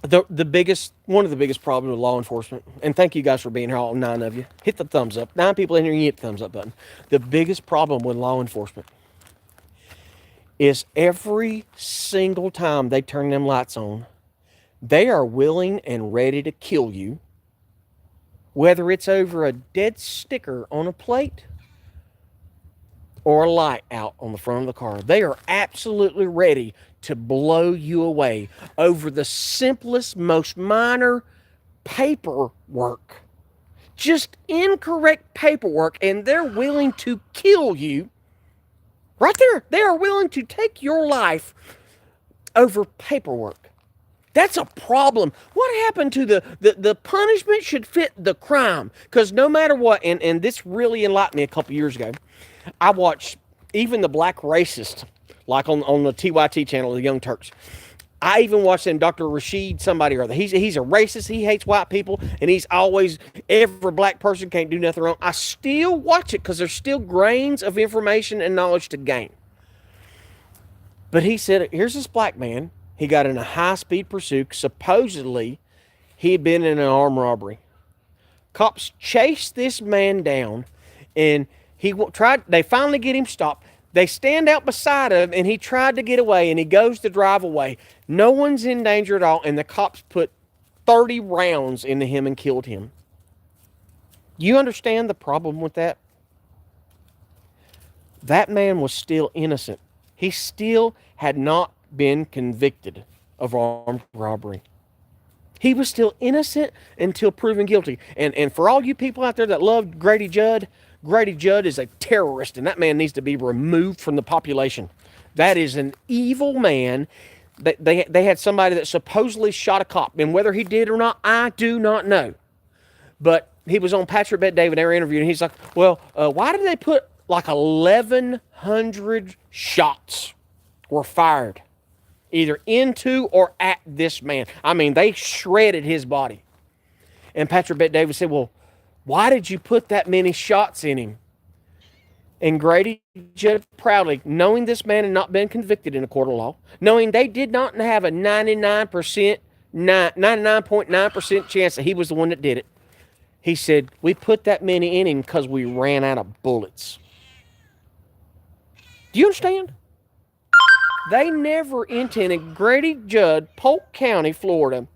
one of the biggest problems with law enforcement, and thank you guys for being here, all 9 of you. Hit the thumbs up. 9 people in here, you hit the thumbs up button. The biggest problem with law enforcement is every single time they turn them lights on, they are willing and ready to kill you, whether it's over a dead sticker on a plate, or a light out on the front of the car. They are absolutely ready to blow you away over the simplest, most minor paperwork. Just incorrect paperwork, and they're willing to kill you. Right there, they are willing to take your life over paperwork. That's a problem. What happened to the punishment should fit the crime? Because no matter what, and this really enlightened me a couple years ago, I watched even the black racist, like on the TYT channel, the Young Turks. I even watched them, Dr. Rashid, somebody or other. He's a racist. He hates white people, and he's always, every black person can't do nothing wrong. I still watch it because there's still grains of information and knowledge to gain. But he said, here's this black man. He got in a high-speed pursuit. Supposedly, he had been in an armed robbery. Cops chased this man down, and they finally get him stopped. They stand out beside him, and he tried to get away, and he goes to drive away. No one's in danger at all, and the cops put 30 rounds into him and killed him. You understand the problem with that? That man was still innocent. He still had not been convicted of armed robbery. He was still innocent until proven guilty. And for all you people out there that love Grady Judd is a terrorist, and that man needs to be removed from the population. That is an evil man. They had somebody that supposedly shot a cop, and whether he did or not, I do not know. But he was on Patrick Bet-David, they were interviewing, and he's like, well, why did they put like 1,100 shots were fired either into or at this man? I mean, they shredded his body. And Patrick Bet-David said, well, why did you put that many shots in him? And Grady Judd proudly, knowing this man had not been convicted in a court of law, knowing they did not have a 99.9% chance that he was the one that did it, he said, we put that many in him because we ran out of bullets. Do you understand? They never intended, Grady Judd, Polk County, Florida,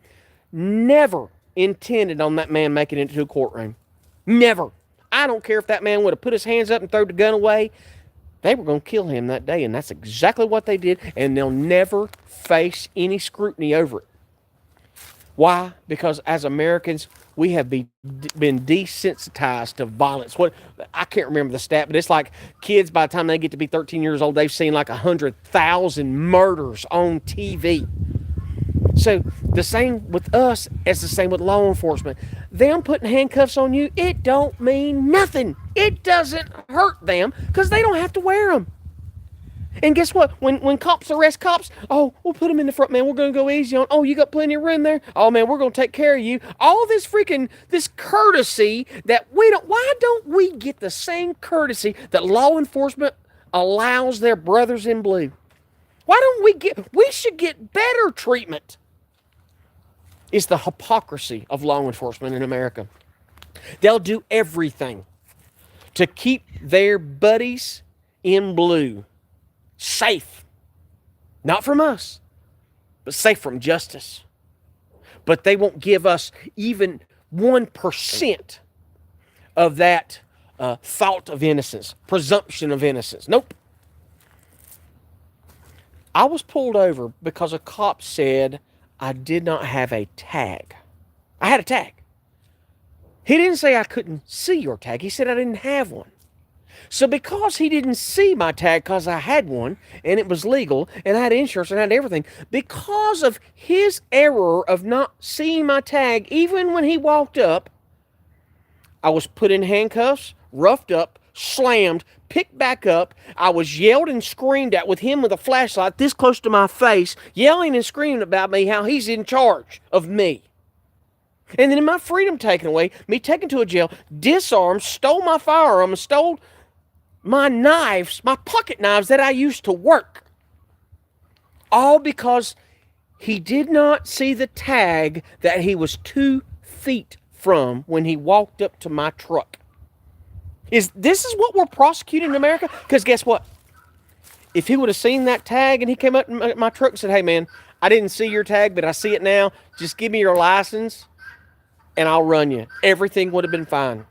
never intended on that man making it into a courtroom. Never. I don't care if that man would have put his hands up and thrown the gun away. They were going to kill him that day, and that's exactly what they did, and they'll never face any scrutiny over it. Why? Because as Americans, we have been desensitized to violence. I can't remember the stat, but it's like kids, by the time they get to be 13 years old, they've seen like 100,000 murders on TV. So the same with us as the same with law enforcement. Them putting handcuffs on you, it don't mean nothing. It doesn't hurt them because they don't have to wear them. And guess what? When cops arrest cops, oh, we'll put them in the front, man. We're going to go easy on. Oh, you got plenty of room there? Oh, man, we're going to take care of you. All this courtesy that we don't, why don't we get the same courtesy that law enforcement allows their brothers in blue? Why don't we should get better treatment. It's the hypocrisy of law enforcement in America. They'll do everything to keep their buddies in blue safe. Not from us, but safe from justice. But they won't give us even 1% of that thought of innocence, presumption of innocence. Nope. I was pulled over because a cop said I did not have a tag. I had a tag. He didn't say I couldn't see your tag. He said I didn't have one. So because he didn't see my tag because I had one, and it was legal, and I had insurance, and I had everything, because of his error of not seeing my tag, even when he walked up, I was put in handcuffs, roughed up, slammed, picked back up. I was yelled and screamed at with him with a flashlight this close to my face, yelling and screaming about me, how he's in charge of me. And then my freedom taken away, me taken to a jail, disarmed, stole my firearm, and stole my knives, my pocket knives that I used to work. All because he did not see the tag that he was 2 feet from when he walked up to my truck. This is what we're prosecuting in America? Because guess what? If he would have seen that tag and he came up to my truck and said, hey man, I didn't see your tag, but I see it now. Just give me your license and I'll run you. Everything would have been fine.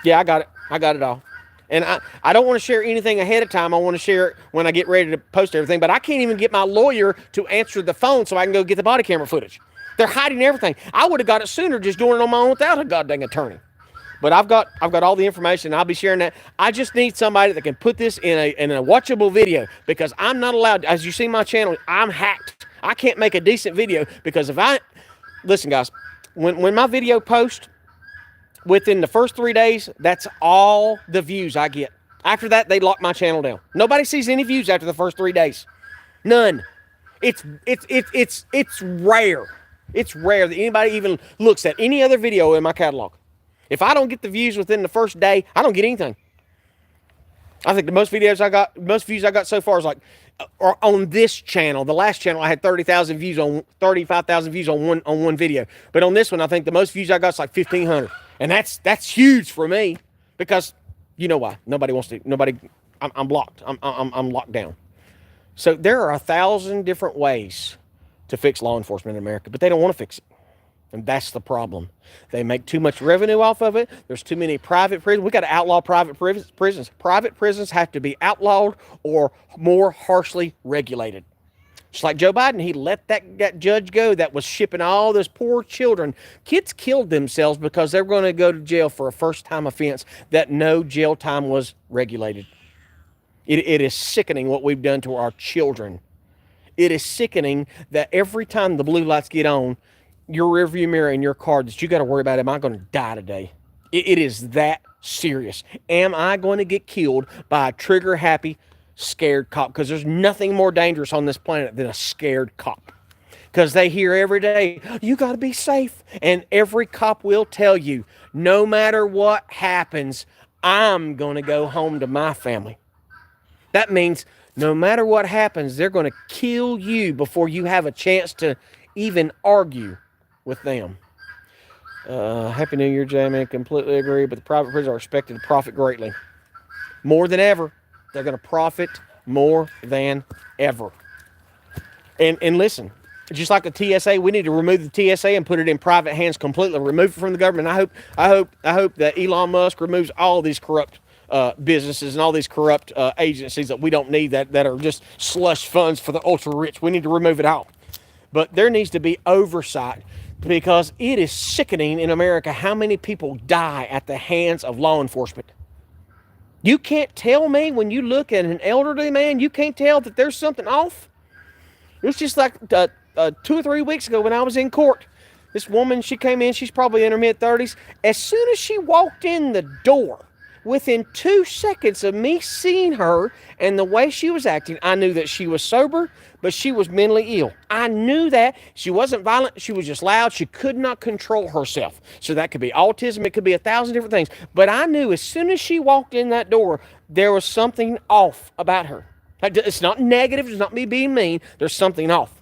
Yeah, I got it. I got it all. And I don't want to share anything ahead of time. I want to share it when I get ready to post everything. But I can't even get my lawyer to answer the phone so I can go get the body camera footage. They're hiding everything. I would have got it sooner just doing it on my own without a goddamn attorney. But I've got all the information. I'll be sharing that. I just need somebody that can put this in a watchable video, because I'm not allowed. As you see my channel, I'm hacked. I can't make a decent video because listen, guys, when my video posts, within the first 3 days, that's all the views I get. After that, they lock my channel down. Nobody sees any views after the first 3 days. None. It's rare. It's rare that anybody even looks at any other video in my catalog. If I don't get the views within the first day, I don't get anything. I think the most views I got so far is like on this channel. The last channel I had 35,000 views on one video. But on this one, I think the most views I got is like 1,500. And that's huge for me, because you know why? I'm blocked. I'm locked down. So there are 1,000 different ways to fix law enforcement in America, but they don't want to fix it. And that's the problem. They make too much revenue off of it. There's too many private prisons. We got to outlaw private prisons. Private prisons have to be outlawed or more harshly regulated. Just like Joe Biden, he let that judge go that was shipping all those poor children. Kids killed themselves because they're going to go to jail for a first-time offense that no jail time was regulated. It is sickening what we've done to our children. It is sickening that every time the blue lights get on, your rearview mirror in your car, that you got to worry about, am I going to die today? It is that serious. Am I going to get killed by a trigger-happy, scared cop? Because there's nothing more dangerous on this planet than a scared cop. Because they hear every day, you got to be safe. And every cop will tell you, no matter what happens, I'm going to go home to my family. That means no matter what happens, they're going to kill you before you have a chance to even argue with them. Happy New Year, Jamie. Completely agree, but the private prisons are expected to profit greatly. More than ever. They're going to profit more than ever. And listen, just like the TSA, we need to remove the TSA and put it in private hands completely. Remove it from the government. I hope that Elon Musk removes all these corrupt businesses and all these corrupt agencies that we don't need, that are just slush funds for the ultra rich. We need to remove it all. But there needs to be oversight, because it is sickening in America how many people die at the hands of law enforcement. You can't tell me, when you look at an elderly man, you can't tell that there's something off. It was just like 2 or 3 weeks ago when I was in court. This woman, she came in, she's probably in her mid-30s. As soon as she walked in the door, within 2 seconds of me seeing her and the way she was acting, I knew that she was sober, but she was mentally ill. I knew that. She wasn't violent. She was just loud. She could not control herself. So that could be autism. It could be 1,000 different things. But I knew as soon as she walked in that door, there was something off about her. It's not negative. It's not me being mean. There's something off.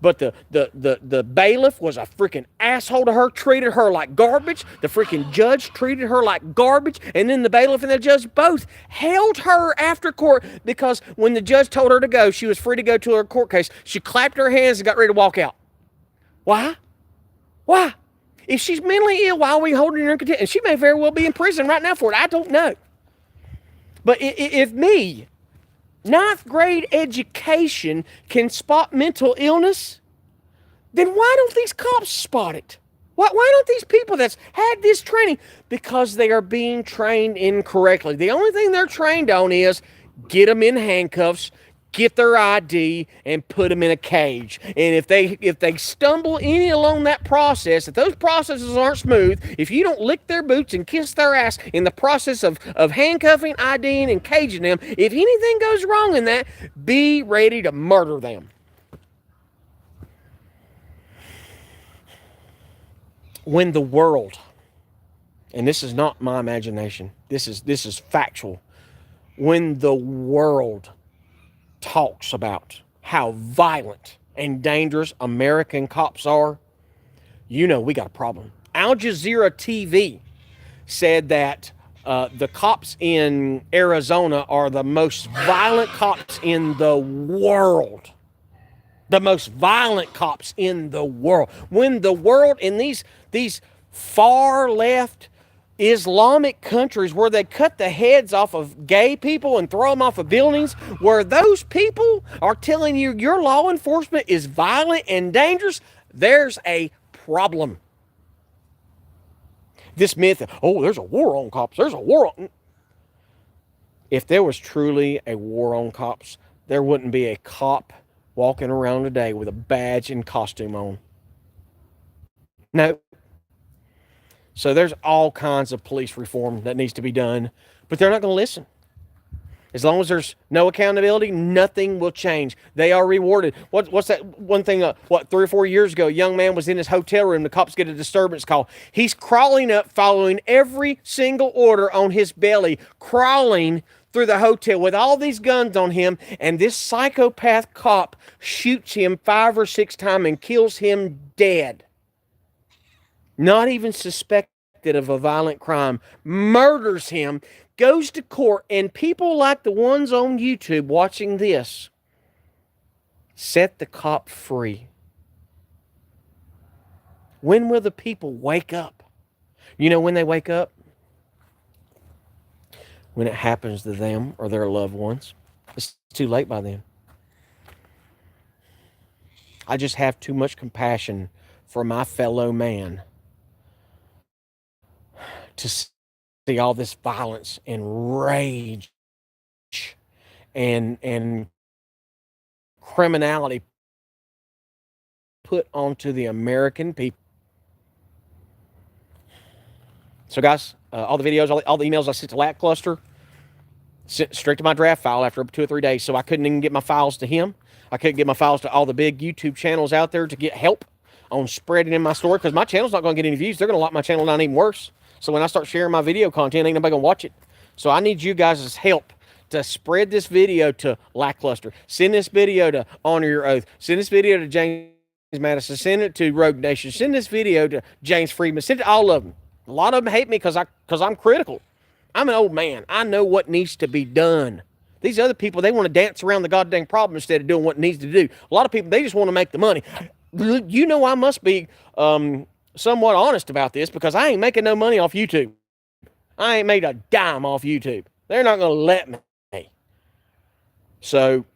But the bailiff was a freaking asshole to her, treated her like garbage. The freaking judge treated her like garbage. And then the bailiff and the judge both held her after court, because when the judge told her to go, she was free to go to her court case. She clapped her hands and got ready to walk out. Why? Why? If she's mentally ill, why are we holding her in contempt? And she may very well be in prison right now for it. I don't know. But if me, 9th grade education, can spot mental illness, then why don't these cops spot it? Why don't these people that's had this training? Because they are being trained incorrectly. The only thing they're trained on is get them in handcuffs, get their ID, and put them in a cage. And if they stumble any along that process, if those processes aren't smooth, if you don't lick their boots and kiss their ass in the process of handcuffing, IDing, and caging them, if anything goes wrong in that, be ready to murder them. When the world, and this is not my imagination, this is factual, when the world talks about how violent and dangerous American cops are, you know we got a problem. Al Jazeera TV said that the cops in Arizona are the most violent cops in the world. The most violent cops in the world. When the world, and these far left Islamic countries where they cut the heads off of gay people and throw them off of buildings, where those people are telling you your law enforcement is violent and dangerous, there's a problem. This myth, oh, there's a war on cops, there's a war on... If there was truly a war on cops, there wouldn't be a cop walking around today with a badge and costume on. No. So there's all kinds of police reform that needs to be done, but they're not going to listen. As long as there's no accountability, nothing will change. They are rewarded. What's that one thing, 3 or 4 years ago, a young man was in his hotel room. The cops get a disturbance call. He's crawling up, following every single order on his belly, crawling through the hotel with all these guns on him, and this psychopath cop shoots him 5 or 6 times and kills him dead. Not even suspected of a violent crime, murders him, goes to court, and people like the ones on YouTube watching this set the cop free. When will the people wake up? You know when they wake up? When it happens to them or their loved ones. It's too late by then. I just have too much compassion for my fellow man to see all this violence and rage and criminality put onto the American people. So guys, all the videos, all the emails I sent to Lackluster, sent straight to my draft file after 2 or 3 days, so I couldn't even get my files to him. I couldn't get my files to all the big YouTube channels out there to get help on spreading in my story, because my channel's not going to get any views. They're going to lock my channel down even worse. So when I start sharing my video content, ain't nobody going to watch it. So I need you guys' help to spread this video to Lackluster. Send this video to Honor Your Oath. Send this video to James Madison. Send it to Rogue Nation. Send this video to James Friedman. Send it to all of them. A lot of them hate me because I'm critical. I'm an old man. I know what needs to be done. These other people, they want to dance around the goddamn problem instead of doing what needs to do. A lot of people, they just want to make the money. You know, I must be somewhat honest about this, because I ain't making no money off YouTube. I ain't made a dime off YouTube. They're not going to let me. So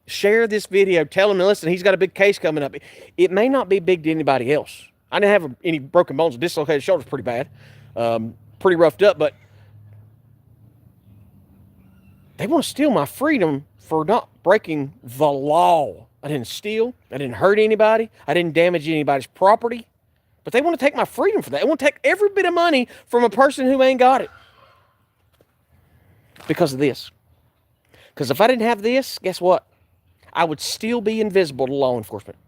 share this video. Tell him, listen, he's got a big case coming up. It may not be big to anybody else. I didn't have any broken bones. Dislocated shoulders pretty bad. Pretty roughed up, but they want to steal my freedom for not breaking the law. I didn't steal. I didn't hurt anybody. I didn't damage anybody's property. But they want to take my freedom for that. They want to take every bit of money from a person who ain't got it. Because of this. Because if I didn't have this, guess what? I would still be invisible to law enforcement.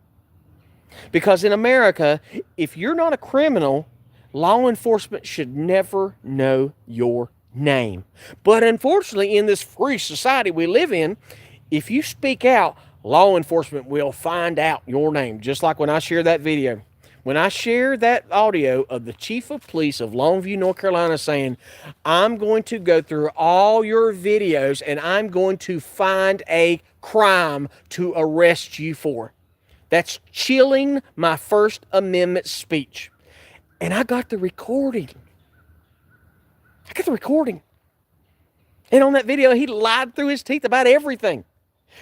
Because in America, if you're not a criminal, law enforcement should never know your name. But unfortunately, in this free society we live in, if you speak out, law enforcement will find out your name. Just like when I share that video. When I share that audio of the chief of police of Longview, North Carolina saying, I'm going to go through all your videos and I'm going to find a crime to arrest you for. That's chilling my First Amendment speech. And I got the recording. And on that video, he lied through his teeth about everything.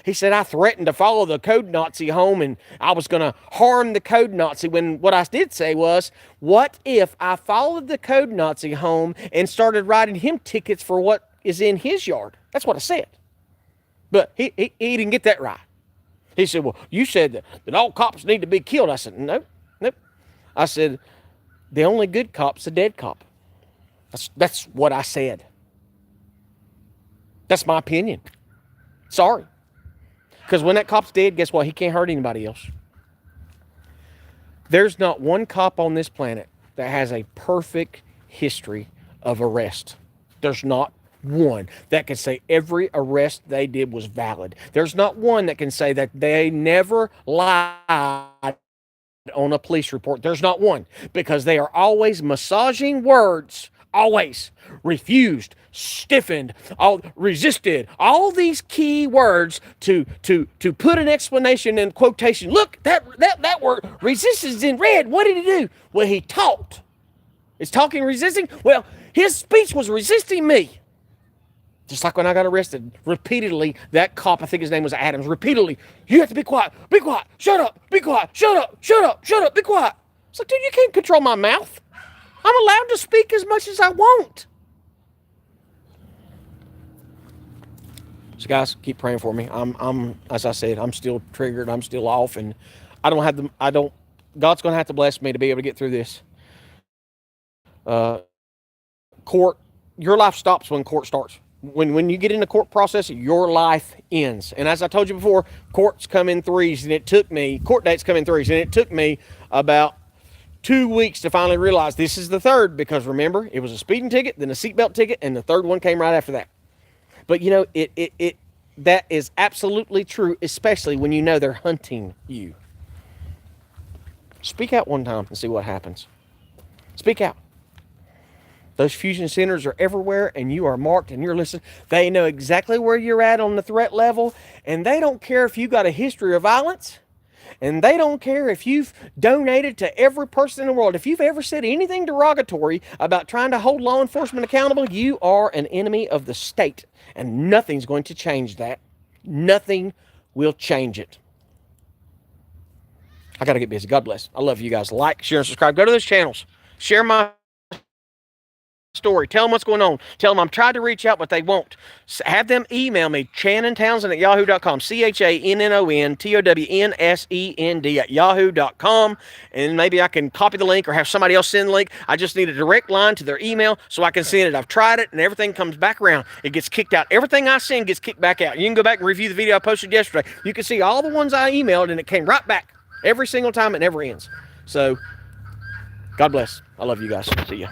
He said, I threatened to follow the Code Nazi home and I was going to harm the Code Nazi, when what I did say was, what if I followed the Code Nazi home and started writing him tickets for what is in his yard? That's what I said. But he didn't get that right. He said, well, you said that all cops need to be killed. I said, nope. I said, the only good cop's a dead cop. That's what I said. That's my opinion. Sorry. Because when that cop's dead, guess what? He can't hurt anybody else. There's not one cop on this planet that has a perfect history of arrest. There's not one that can say every arrest they did was valid. There's not one that can say that they never lied on a police report. There's not one, because they are always massaging words. Always refused, stiffened, resisted, all these key words to put an explanation in quotation. Look, that word resistance in red. What did he do? Well, he talked. Is talking resisting? Well, his speech was resisting me. Just like when I got arrested, repeatedly, that cop, I think his name was Adams, repeatedly, you have to be quiet, shut up, be quiet, shut up, be quiet. It's like, dude, you can't control my mouth. I'm allowed to speak as much as I want. So guys, keep praying for me. I'm as I said, I'm still triggered, I'm still off, and God's gonna have to bless me to be able to get through this. Court, your life stops when court starts. When you get in the court process, your life ends. And as I told you before, courts come in threes, and court dates come in threes, and it took me about 2 weeks to finally realize this is the third, because remember, it was a speeding ticket, then a seatbelt ticket, and the third one came right after that. But you know, that is absolutely true, especially when you know they're hunting you. Speak out one time and see what happens. Speak out. Those fusion centers are everywhere, and you are marked, and you're listening. They know exactly where you're at on the threat level, and they don't care if you got a history of violence, and they don't care if you've donated to every person in the world. If you've ever said anything derogatory about trying to hold law enforcement accountable, you are an enemy of the state, and nothing's going to change that. Nothing will change it. I got to get busy. God bless. I love you guys. Like, share, and subscribe. Go to those channels. Share my story. Tell them what's going on. Tell them I'm trying to reach out, but they won't. Have them email me, ChannonTownsend@yahoo.com, ChannonTownsend@yahoo.com, and maybe I can copy the link or have somebody else send the link. I just need a direct line to their email so I can send it. I've tried it, and everything comes back around. It gets kicked out. Everything I send gets kicked back out. You can go back and review the video I posted yesterday. You can see all the ones I emailed, and it came right back. Every single time. It never ends. So, God bless. I love you guys. See ya.